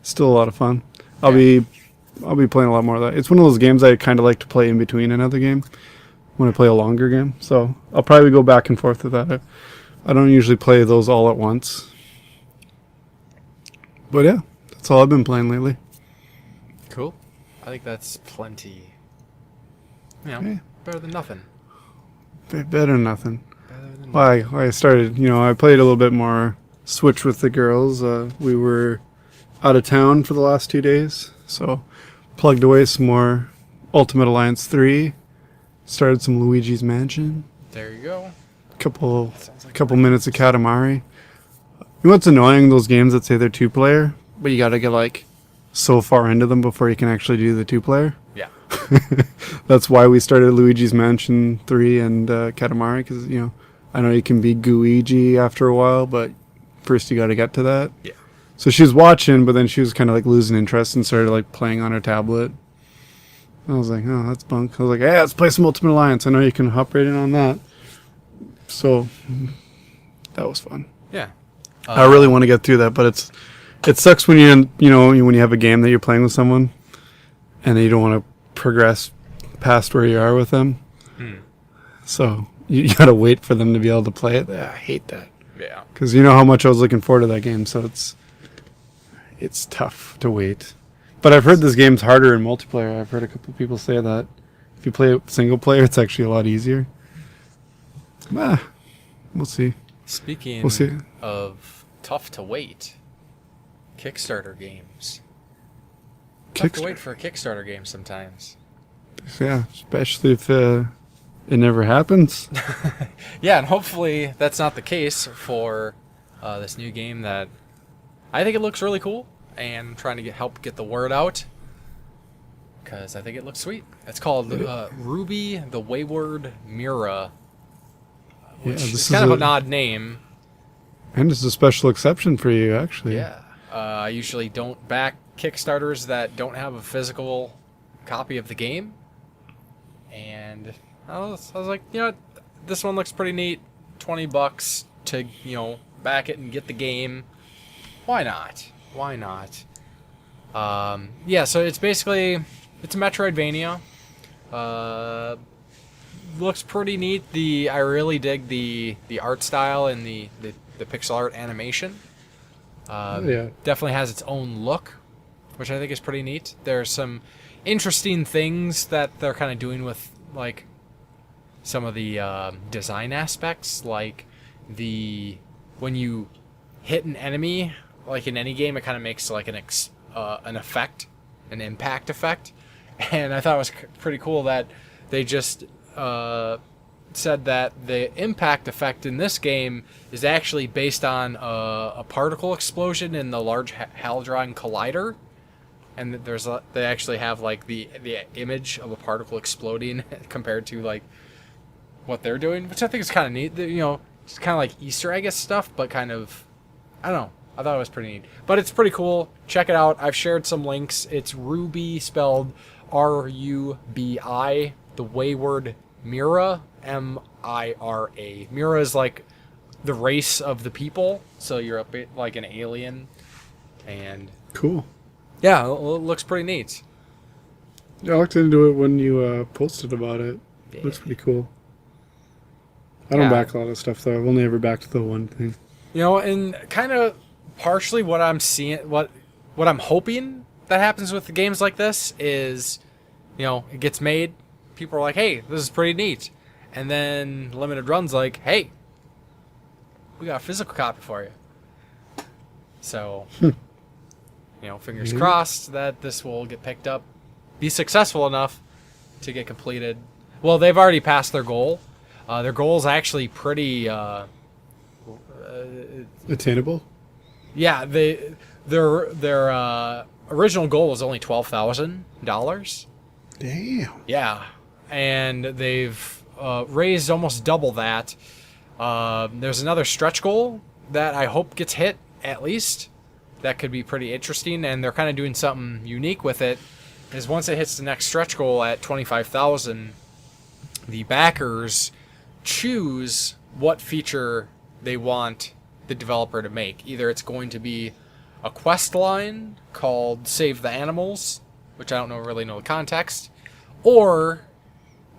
still a lot of fun. I'll be playing a lot more of that. It's one of those games I kind of like to play in between another game when I play a longer game. So I'll probably go back and forth with that. I don't usually play those all at once. But yeah, that's all I've been playing lately. Cool. I think that's plenty. Yeah. Better than nothing. Better than nothing. Better than Well, I started, I played a little bit more Switch with the girls. We were out of town for the last 2 days, so plugged away some more Ultimate Alliance 3. Started some Luigi's Mansion. There you go. Couple minutes of Katamari. You know what's annoying? Those games that say they're 2-player, but you gotta get so far into them before you can actually do the 2-player. Yeah. That's why we started Luigi's Mansion 3 and Katamari, because I know you can be Gooigi after a while, but first you gotta get to that. Yeah. So she was watching, but then she was kind of losing interest and started playing on her tablet. I was like, oh, that's bunk. I was like, hey, let's play some Ultimate Alliance. I know you can hop right in on that. So that was fun. Yeah. I really want to get through that, but it sucks when when you have a game that you're playing with someone and then you don't want to progress past where you are with them. So you got to wait for them to be able to play it. I hate that. Yeah. Because you know how much I was looking forward to that game, so it's tough to wait. But I've heard this game's harder in multiplayer. I've heard a couple people say that. If you play it single player, it's actually a lot easier. We'll see. Speaking We'll see. of tough to wait, Kickstarter games. Tough to wait for a Kickstarter game sometimes. Yeah, especially if it never happens. Yeah, and hopefully that's not the case for this new game that I think it looks really cool, and I'm trying to help get the word out because I think it looks sweet. It's called Ruby the Wayward Mira, which is kind of an odd name. And it's a special exception for you, actually. Yeah. I usually don't back Kickstarters that don't have a physical copy of the game. And I was like, this one looks pretty neat. $20 to, back it and get the game. Why not? Why not? Yeah, so it's basically, it's a Metroidvania. Looks pretty neat. I really dig the art style and the pixel art animation. Yeah. Definitely has its own look, which I think is pretty neat. There's some interesting things that they're kind of doing with some of the design aspects, like when you hit an enemy, like in any game, it kind of makes an effect, an impact effect. And I thought it was pretty cool that they just said that the impact effect in this game is actually based on a particle explosion in the Large Hadron Collider, and they actually have the image of a particle exploding compared to what they're doing, which I think is kind of neat. It's kind of like Easter egg stuff, but kind of, I don't know. I thought it was pretty neat. But it's pretty cool. Check it out. I've shared some links. It's Ruby, spelled R-U-B-I, the wayward Mira, M-I-R-A. Mira is like the race of the people, so you're a bit like an alien. And Cool. yeah, it looks pretty neat. Yeah, I looked into it when you posted about it. Yeah. Looks pretty cool. I don't back a lot of stuff, though. I've only ever backed the one thing. You know, and kind of partially what I'm seeing, what I'm hoping that happens with the games like this is, you know, it gets made, people are like, hey, this is pretty neat. And then Limited Run's like, hey, we got a physical copy for you. So, you know, fingers crossed that this will get picked up, be successful enough to get completed. Well, they've already passed their goal. Their goal is actually pretty Attainable? yeah. Their original goal was only $12,000. Damn. Yeah, and they've raised almost double that. There's another stretch goal that I hope gets hit at least. That could be pretty interesting, and they're kind of doing something unique with it. Is once it hits the next stretch goal at 25,000, the backers choose what feature they want the developer to make. Either it's going to be a quest line called Save the Animals, which I don't really know the context, or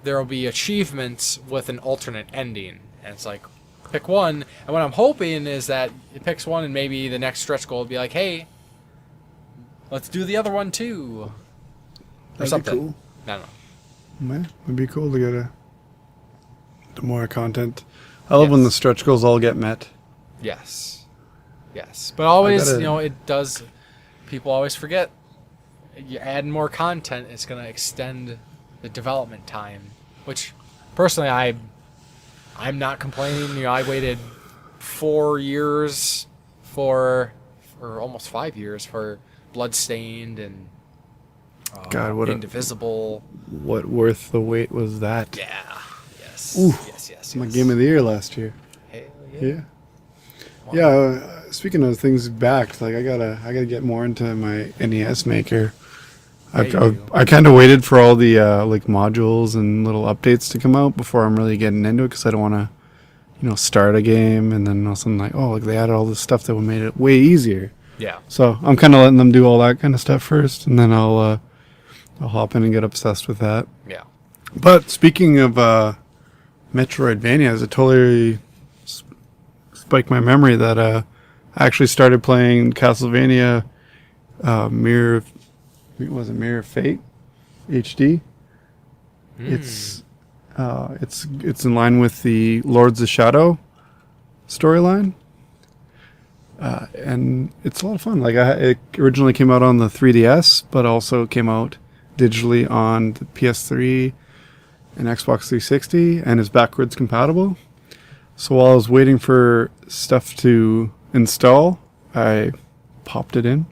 there will be achievements with an alternate ending. And it's like, pick one. And what I'm hoping is that it picks one and maybe the next stretch goal will be like, hey, let's do the other one too. Or That'd something. be cool. I don't know. Yeah, it'd be cool to get more content. I love when the stretch goals all get met. Yes. Yes. But always, gotta- you know, it does, people always forget. You add more content, it's going to extend the development time, which personally I'm not complaining. You know, I waited 4 years or almost 5 years for Bloodstained and God, Indivisible. What worth the wait was that? Yeah. Yes. Ooh, Yes. My game of the year last year. Hell Yeah. Yeah, speaking of things backed, like I gotta get more into my NES maker. Yeah, you do. I kind of waited for all the like modules and little updates to come out before I'm really getting into it because I don't want to, you know, start a game and then all of a sudden like, oh, like they added all this stuff that would made it way easier. Yeah. So I'm kind of letting them do all that kind of stuff first, and then I'll hop in and get obsessed with that. Yeah. But speaking of Metroidvanias, it totally spiked my memory that I actually started playing Castlevania Mirror of Fate HD. It's in line with the Lords of Shadow storyline. And it's a lot of fun. Like it originally came out on the 3DS, but also came out digitally on the PS3 and Xbox 360, and is backwards compatible. So while I was waiting for stuff to install, I popped it in,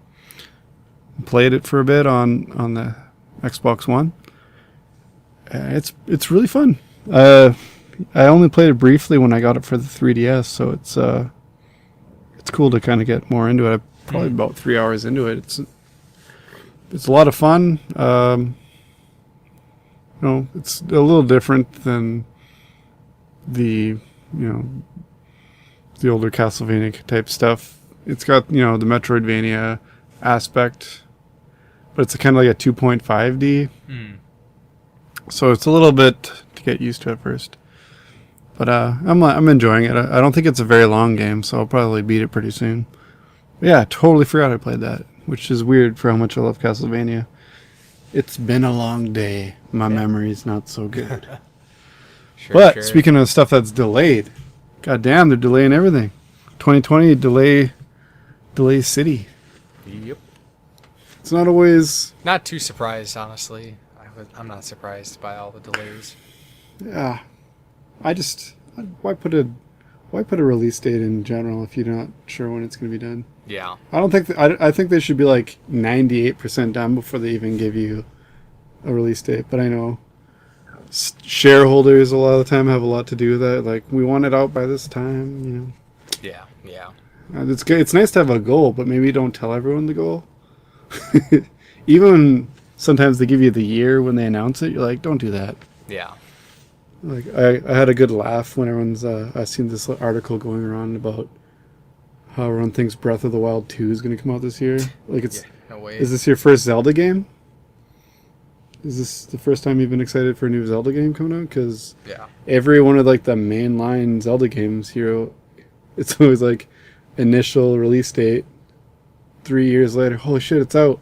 played it for a bit on the Xbox One. It's really fun. I only played it briefly when I got it for the 3DS, so it's cool to kind of get more into it. I'm probably about 3 hours into it. It's a lot of fun. You know, it's a little different than the older Castlevania type stuff. It's got, you know, the Metroidvania aspect, but it's kind of like a 2.5D. So it's a little bit to get used to at first. But I'm enjoying it. I don't think it's a very long game, so I'll probably beat it pretty soon. But yeah, I totally forgot I played that, which is weird for how much I love Castlevania. It's been a long day. My memory's not so good. But speaking of stuff that's delayed, goddamn, they're delaying everything. 2020 delay city. Yep. It's not always. Not too surprised, honestly. I'm not surprised by all the delays. Yeah, why put a release date in general if you're not sure when it's going to be done? Yeah. I don't think I think they should be like 98% done before they even give you a release date. But I know shareholders a lot of the time have a lot to do with that. Like, we want it out by this time, you know. Yeah. It's good. It's nice to have a goal, but maybe don't tell everyone the goal. Even sometimes they give you the year when they announce it. You're like, don't do that. Yeah. Like I had a good laugh when everyone's. I seen this article going around about how everyone thinks Breath of the Wild 2 is going to come out this year. Like it's. Yeah, no way. Is this your first Zelda game? Is this the first time you've been excited for a new Zelda game coming out? Because every one of like the mainline Zelda games here, it's always like initial release date. 3 years later, holy shit, it's out.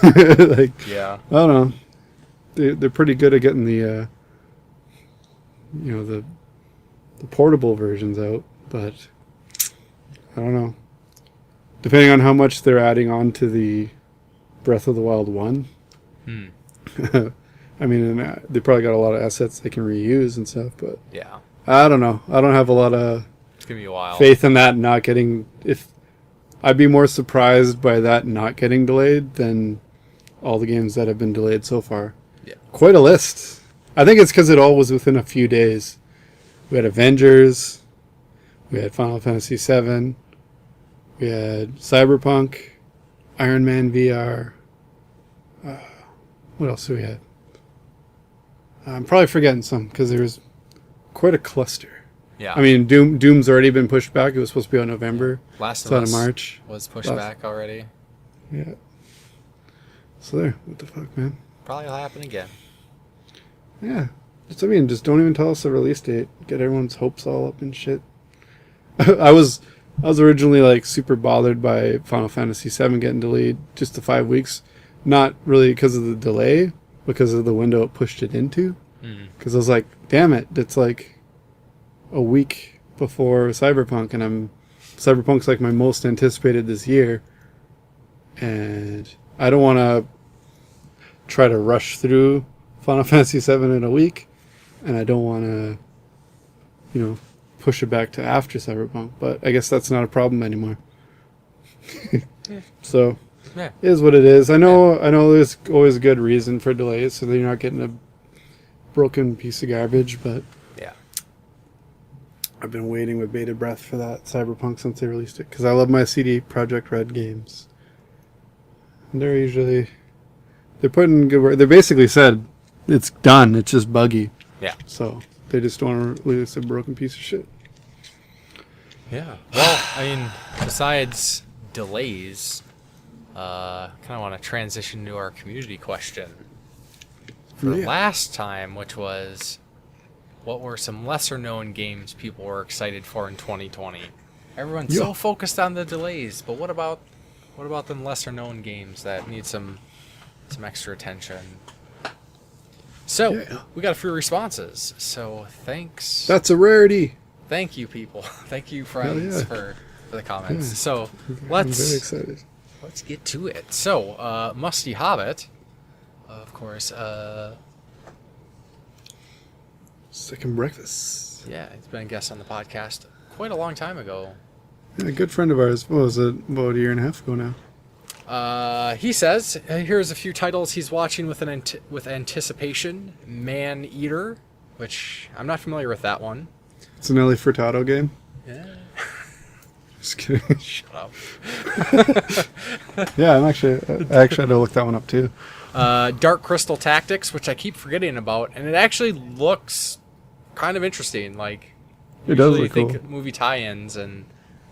Like, I don't know. They're pretty good at getting the, the portable versions out, but I don't know. Depending on how much they're adding on to the Breath of the Wild 1. I mean, they probably got a lot of assets they can reuse and stuff, but I don't know. I don't have a lot of it's gonna be a while. Faith in that not getting. If I'd be more surprised by that not getting delayed than all the games that have been delayed so far. Yeah, quite a list. I think it's because it all was within a few days. We had Avengers, we had Final Fantasy VII, we had Cyberpunk, Iron Man VR. What else do we have? I'm probably forgetting some because there was quite a cluster. Yeah. I mean, Doom's already been pushed back. It was supposed to be on November. Last of Us March. Was pushed back already. Yeah. So there. What the fuck, man? Probably will happen again. Yeah. Just don't even tell us the release date. Get everyone's hopes all up and shit. I was originally like super bothered by Final Fantasy VII getting delayed just to 5 weeks. Not really because of the delay, because of the window it pushed it into. Because I was like, damn it, it's like a week before Cyberpunk, and Cyberpunk's like my most anticipated this year, and I don't want to try to rush through Final Fantasy VII in a week, and I don't want to, push it back to after Cyberpunk, but I guess that's not a problem anymore. So, it is what it is. I know there's always a good reason for delays, so that you're not getting a broken piece of garbage, but I've been waiting with bated breath for that Cyberpunk since they released it, because I love my CD Projekt Red games. And they're putting good work. They basically said it's done, it's just buggy. Yeah. So they just don't want to release a broken piece of shit. Yeah. Well, I mean, besides delays, kind of want to transition to our community question for the last time, which was, what were some lesser-known games people were excited for in 2020? Everyone's so focused on the delays, but what about them lesser-known games that need some extra attention? So we got a few responses. So thanks. That's a rarity. Thank you, people. Thank you, friends, for the comments. So I'm very excited. Let's get to it. So Musty Hobbit, of course. Second Breakfast. Yeah, he's been a guest on the podcast quite a long time ago. Yeah, a good friend of ours. What was it? About a year and a half ago now. He says, here's a few titles he's watching with anticipation. Man Eater, which I'm not familiar with that one. It's an Ellie Furtado game. Yeah. Just kidding. Shut up. Yeah, I actually had to look that one up too. Dark Crystal Tactics, which I keep forgetting about, and it actually looks kind of interesting. Like, it does usually look cool. think movie tie-ins, and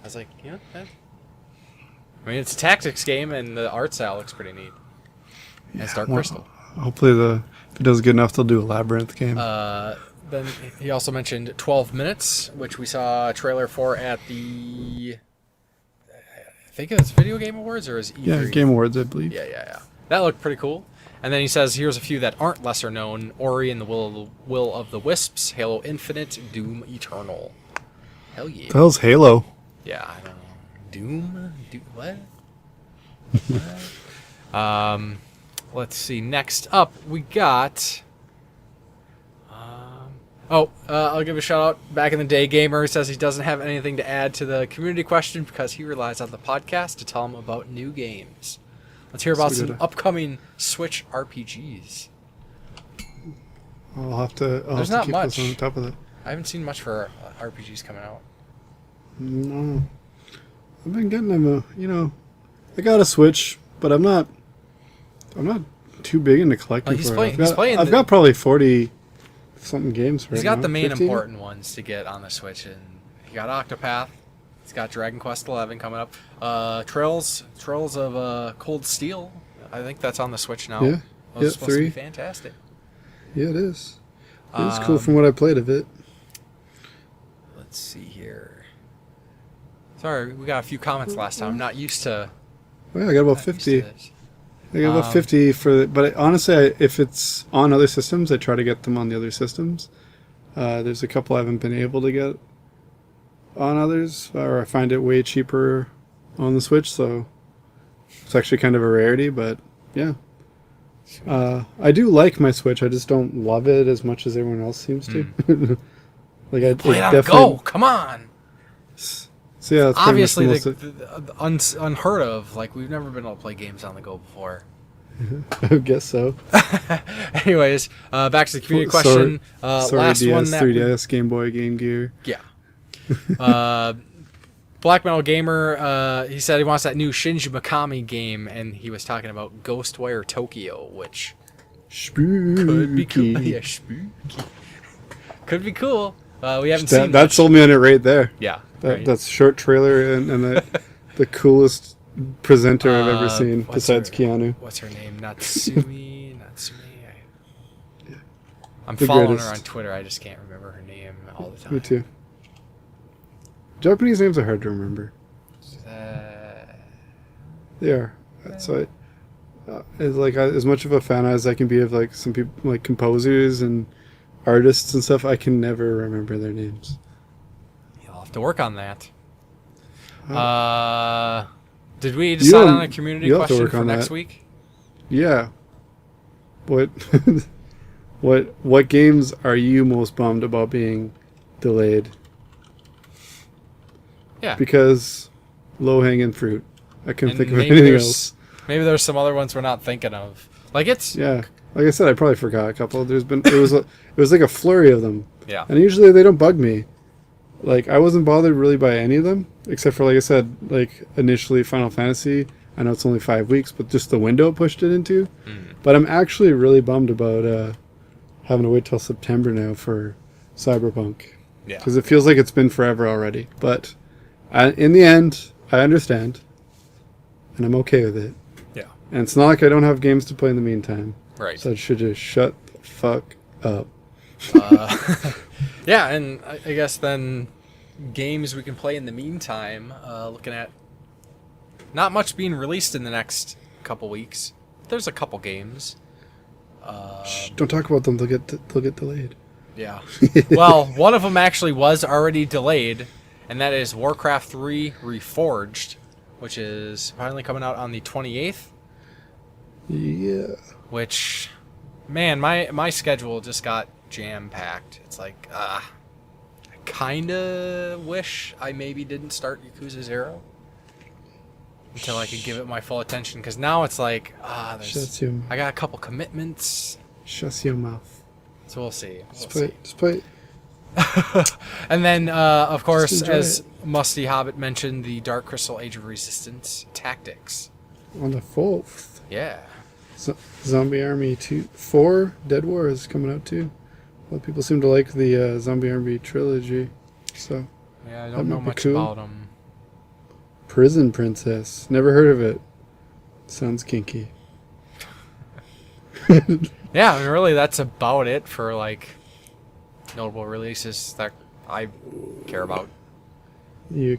I was like, I mean, it's a tactics game, and the art style looks pretty neat. And it's Dark Crystal. Hopefully, if it does good enough, they'll do a Labyrinth game. Then he also mentioned 12 Minutes, which we saw a trailer for at the, I think it's Video Game Awards, or is E3? Yeah, Game Awards, I believe. Yeah. That looked pretty cool. And then he says, here's a few that aren't lesser known: Ori and the Will of the Wisps, Halo Infinite, Doom Eternal. Hell yeah. The hell's Halo? Yeah, I don't know. Doom? What? Let's see. Next up, we got... I'll give a shout out. Back in the day, Gamer says he doesn't have anything to add to the community question because he relies on the podcast to tell him about new games. Let's hear about some upcoming Switch RPGs. I'll have to keep us on top of that. I haven't seen much for RPGs coming out. No. I've been getting them. I got a Switch, but I'm not too big into collecting. I've got probably 40 something games. He's got now. the main 15? important ones to get on the Switch, and he got Octopath. He's got Dragon Quest XI coming up. Trails of Cold Steel. I think that's on the Switch now. Yeah, Those are supposed to be fantastic. Yeah, it is. It is cool from what I played of it. Let's see here. Sorry, we got a few comments last time. I'm not used to. Well, I got about 50. I got about 50 but honestly, if it's on other systems, I try to get them on the other systems. There's a couple I haven't been able to get on others, or I find it way cheaper on the Switch, so it's actually kind of a rarity, but yeah. I do like my Switch, I just don't love it as much as everyone else seems to. Play it on Go, come on! So yeah, that's obviously unheard of. Like, we've never been able to play games on the go before. I guess so. Anyways, back to the community question. Last DS, one that 3DS, Game Boy, Game Gear. Yeah. Black Metal Gamer, he said he wants that new Shinji Mikami game, and he was talking about Ghostwire Tokyo, which could be cool. Yeah, spooky. Could be cool. We haven't seen that. Sold me on it right there. Yeah. That's short trailer and the coolest presenter I've ever seen besides Keanu. What's her name? Natsumi. I'm following her on Twitter. I just can't remember her name all the time. Me too. Japanese names are hard to remember. They are. So it's like as much of a fan as I can be of like some people, like composers and artists and stuff. I can never remember their names. You'll have to work on that. Did we decide on a community question for next week? Yeah. What games are you most bummed about being delayed? Yeah. Because low-hanging fruit. I couldn't think of anything else. Maybe there's some other ones we're not thinking of. Like Yeah. Like I said, I probably forgot a couple. It was like a flurry of them. Yeah. And usually they don't bug me. Like, I wasn't bothered really by any of them, except for, like I said, like initially Final Fantasy. I know it's only 5 weeks, but just the window it pushed it into. But I'm actually really bummed about having to wait till September now for Cyberpunk. Yeah. Because it feels like it's been forever already. But in the end, I understand. And I'm okay with it. Yeah. And it's not like I don't have games to play in the meantime. Right. So I should just shut the fuck up. Yeah, and I guess then games we can play in the meantime, looking at not much being released in the next couple weeks. There's a couple games. Shh, don't talk about them. They'll get delayed. Yeah. Well, one of them actually was already delayed, and that is Warcraft 3 Reforged, which is finally coming out on the 28th. Yeah. Which, man, my schedule just got jam-packed. It's like, I kind of wish I maybe didn't start Yakuza 0 until I could give it my full attention, because now it's like, I got a couple commitments. Shut your mouth. So we'll see. Just play. And then, of course, as Musty Hobbit mentioned, the Dark Crystal Age of Resistance Tactics. On the 4th. Yeah. Zombie Army 4 Dead War is coming out too. Well, people seem to like the Zombie Army trilogy, so yeah, I don't know much about them. Prison Princess, never heard of it. Sounds kinky. Yeah, I mean, really, that's about it for like notable releases that I care about. The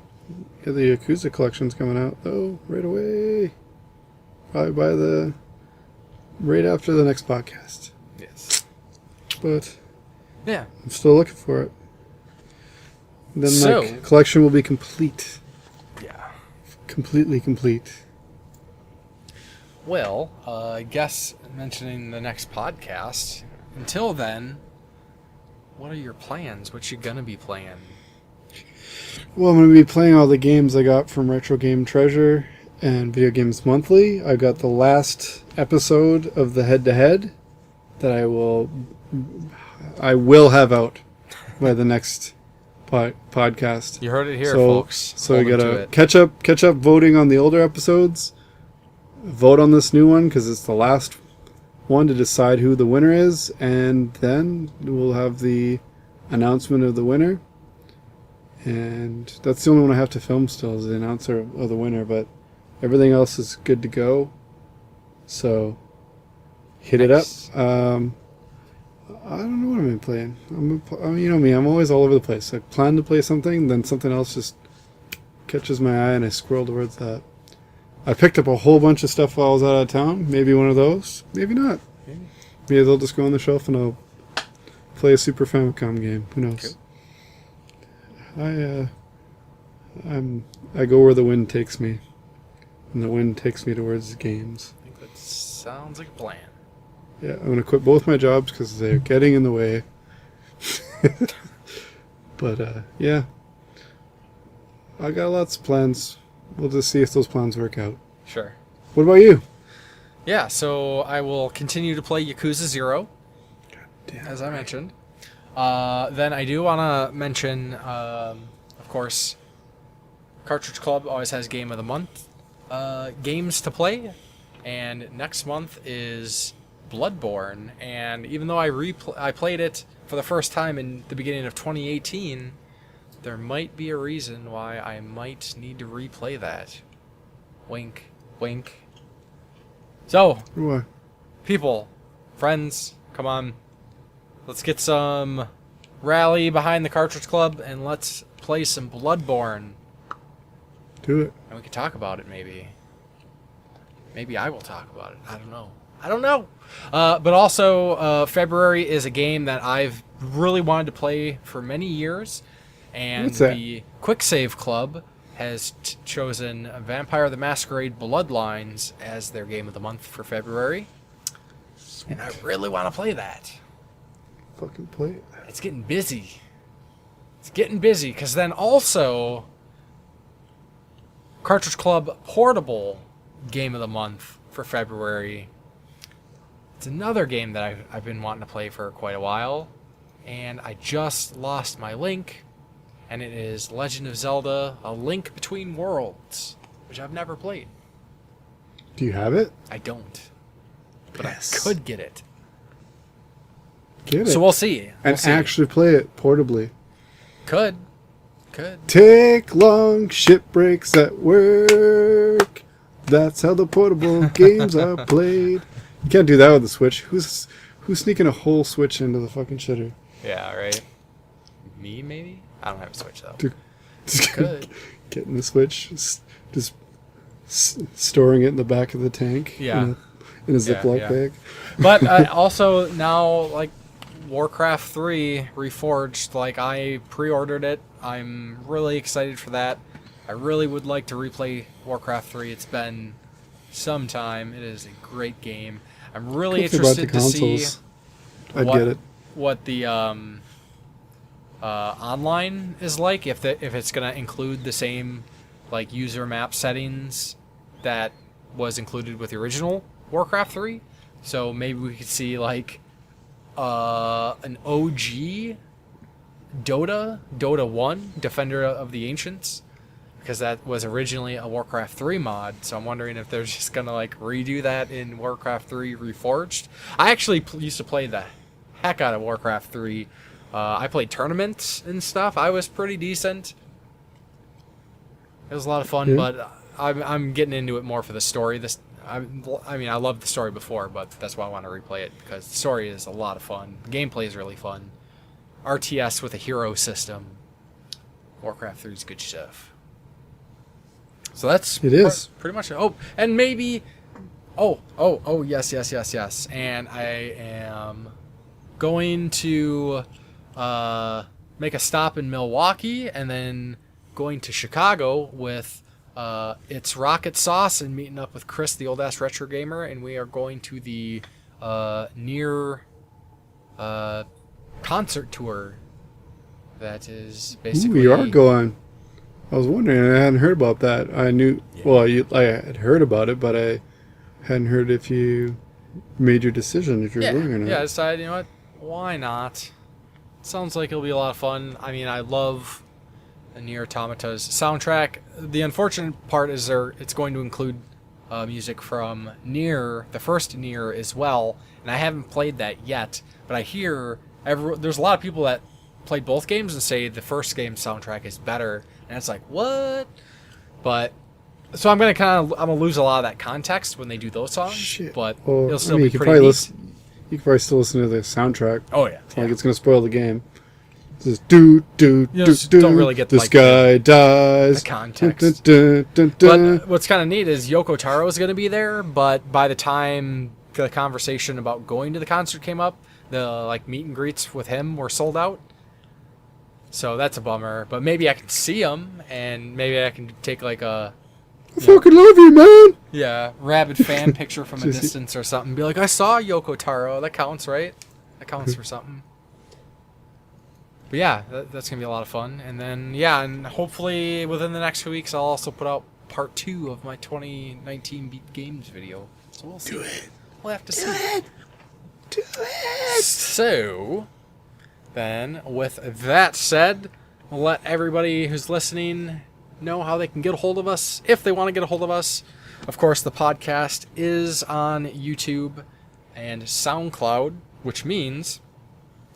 Yakuza collection's coming out though right away. Probably right after the next podcast. Yes. But yeah, I'm still looking for it. Then my collection will be complete. Yeah. Completely complete. Well, I guess mentioning the next podcast. Until then, what are your plans? What you gonna be playing? Well, I'm gonna be playing all the games I got from Retro Game Treasure and Video Games Monthly. I got the last episode of the head-to-head that I will have out by the next podcast. You heard it here, folks. So we gotta catch up voting on the older episodes. Vote on this new one because it's the last one to decide who the winner is, and then we'll have the announcement of the winner. And that's the only one I have to film still is the announcer of the winner, but everything else is good to go. So hit it up. I don't know what I'm playing. You know me, I'm always all over the place. I plan to play something, then something else just catches my eye and I squirrel towards that. I picked up a whole bunch of stuff while I was out of town. Maybe one of those. Maybe not. Maybe they'll just go on the shelf and I'll play a Super Famicom game. Who knows? Cool. I go where the wind takes me. And the wind takes me towards games. I think that sounds like a plan. Yeah, I'm going to quit both my jobs because they're getting in the way. But, yeah. I got lots of plans. We'll just see if those plans work out. Sure. What about you? Yeah, so I will continue to play Yakuza 0, as I mentioned. Then I do want to mention, of course, Cartridge Club always has Game of the Month games to play. And next month is Bloodborne, and even though I played it for the first time in the beginning of 2018, there might be a reason why I might need to replay that. Wink, wink. So, What? people, friends, come on. Let's get some rally behind the Cartridge Club, and let's play some Bloodborne. Do it. And we can talk about it, maybe. Maybe I will talk about it. I don't know. But also, February is a game that I've really wanted to play for many years. And What's that? the Quick Save Club has chosen Vampire the Masquerade Bloodlines as their game of the month for February. Sweet. And I really want to play that. Fucking play it. It's getting busy. Because then also, Cartridge Club Portable game of the month for February. It's another game that I've been wanting to play for quite a while, and I just lost my link, and it is Legend of Zelda: A Link Between Worlds, which I've never played. Do you have it? I don't, but Yes. I could get it. Get it. So we'll see. And actually play it portably. Could. Take long ship breaks at work. That's how the portable games are played. You can't do that with the Switch. Who's sneaking a whole Switch into the fucking shitter? Yeah, right. Me, maybe? I don't have a Switch, though. Could. Getting the Switch, just storing it in the back of the tank. Yeah. In a Ziploc bag. But also now, like, Warcraft 3 Reforged, like, I pre-ordered it. I'm really excited for that. I really would like to replay Warcraft 3. It's been some time. It is a great game. I'm really interested to see what the online is like. If it's gonna include the same like user map settings that was included with the original Warcraft 3. So maybe we could see like an OG Dota 1, Defender of the Ancients, because that was originally a Warcraft 3 mod. So I'm wondering if they're just gonna like redo that in Warcraft 3 Reforged. I actually used to play the heck out of Warcraft 3. I played tournaments and stuff. I was pretty decent. It was a lot of fun, but I'm getting into it more for the story. I mean, I loved the story before, but that's why I want to replay it, because the story is a lot of fun. The gameplay is really fun. RTS with a hero system. Warcraft 3 is good stuff. So that's pretty much it. Oh, and maybe... Oh, yes. And I am going to make a stop in Milwaukee and then going to Chicago with It's Rocket Sauce and meeting up with Chris, the old-ass retro gamer, and we are going to the near concert tour that is basically... Ooh, you are going. I was wondering. I hadn't heard about that. I knew... Yeah. Well, I had heard about it, but I hadn't heard if you made your decision, if you're going or not. Yeah, I decided, you know what? Why not? sounds like it'll be a lot of fun. I mean, I love the Nier Automata's soundtrack. The unfortunate part is it's going to include music from Nier, the first Nier, as well, and I haven't played that yet, but I hear there's a lot of people that played both games and say the first game's soundtrack is better, and it's like, what? But so I'm gonna lose a lot of that context when they do those songs. Shit. But Well, it'll still I mean, be pretty neat. You could probably still listen to the soundtrack. Oh yeah, It's not like it's gonna spoil the game. It's just do do You do just do. don't really get, this like, guy dies. the context. Dun, dun, dun, dun. But what's kind of neat is Yoko Taro is going to be there, but by the time the conversation about going to the concert came up, the meet and greets with him were sold out. So that's a bummer. But maybe I can see him, and maybe I can take a I fucking love you, man. rabid fan picture from a distance or something. Be like, I saw Yoko Taro. That counts, right? That counts for something. But yeah, that's going to be a lot of fun. And then, and hopefully within the next few weeks, I'll also put out part 2 of my 2019 Beat Games video. So we'll see. Do it. We'll have to see. Do it. So, then, with that said, we'll let everybody who's listening know how they can get a hold of us, if they want to get a hold of us. Of course, the podcast is on YouTube and SoundCloud, which means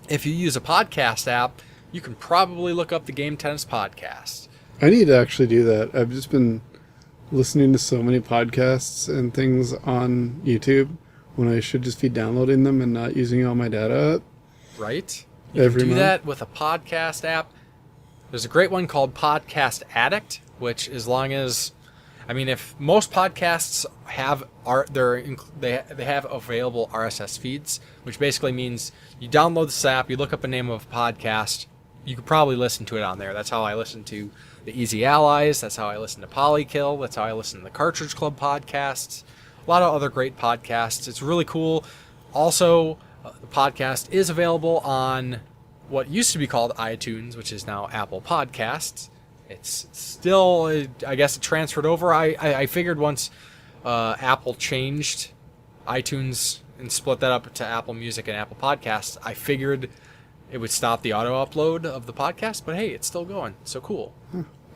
if you use a podcast app, you can probably look up the Game Tenants Podcast. I need to actually do that. I've just been listening to so many podcasts and things on YouTube when I should just be downloading them and not using all my data up. Right? You Every can do month. that with a podcast app. There's a great one called Podcast Addict, which as long as, if most podcasts have they have available RSS feeds, which basically means you download this app, you look up a name of a podcast, you could probably listen to it on there. That's how I listen to the Easy Allies. That's how I listen to Polykill. That's how I listen to the Cartridge Club podcasts. A lot of other great podcasts. It's really cool. Also, the podcast is available on what used to be called iTunes, which is now Apple Podcasts. It's still, I guess it transferred over. I figured once Apple changed iTunes and split that up to Apple Music and Apple Podcasts, I figured it would stop the auto upload of the podcast, but hey, it's still going. So cool.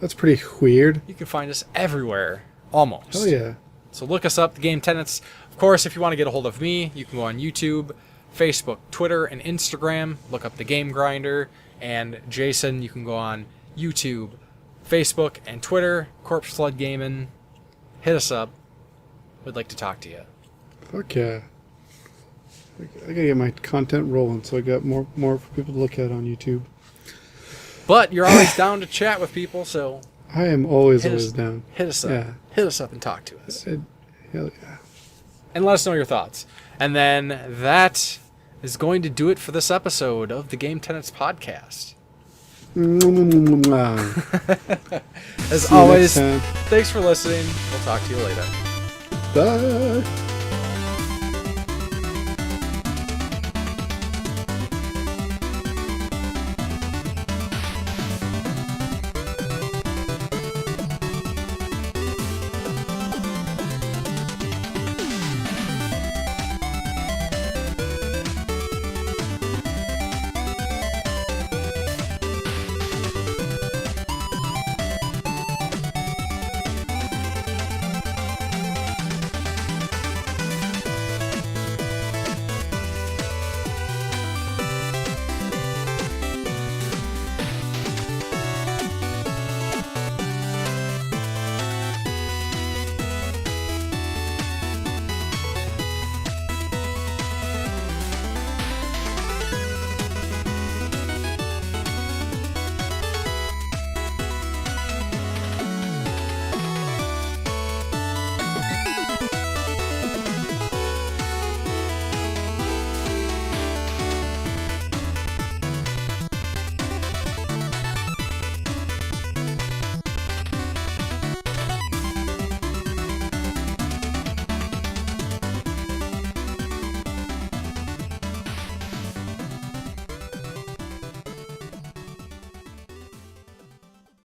That's pretty weird. You can find us everywhere, almost. Hell yeah. So look us up, the Game Tenants. Of course, if you want to get a hold of me, you can go on YouTube, Facebook, Twitter, and Instagram. Look up the Game Grinder. And Jason, you can go on YouTube, Facebook, and Twitter. Corpse Flood Gaming. Hit us up. We'd like to talk to you. Fuck yeah. I gotta get my content rolling so I got more for people to look at on YouTube. But you're always down to chat with people, so I am always hit us down. Hit us up. Yeah. Hit us up and talk to us. Hell yeah. And let us know your thoughts. And then that is going to do it for this episode of the Game Tenants Podcast. As See you always, next time. thanks for listening. We'll talk to you later. Bye.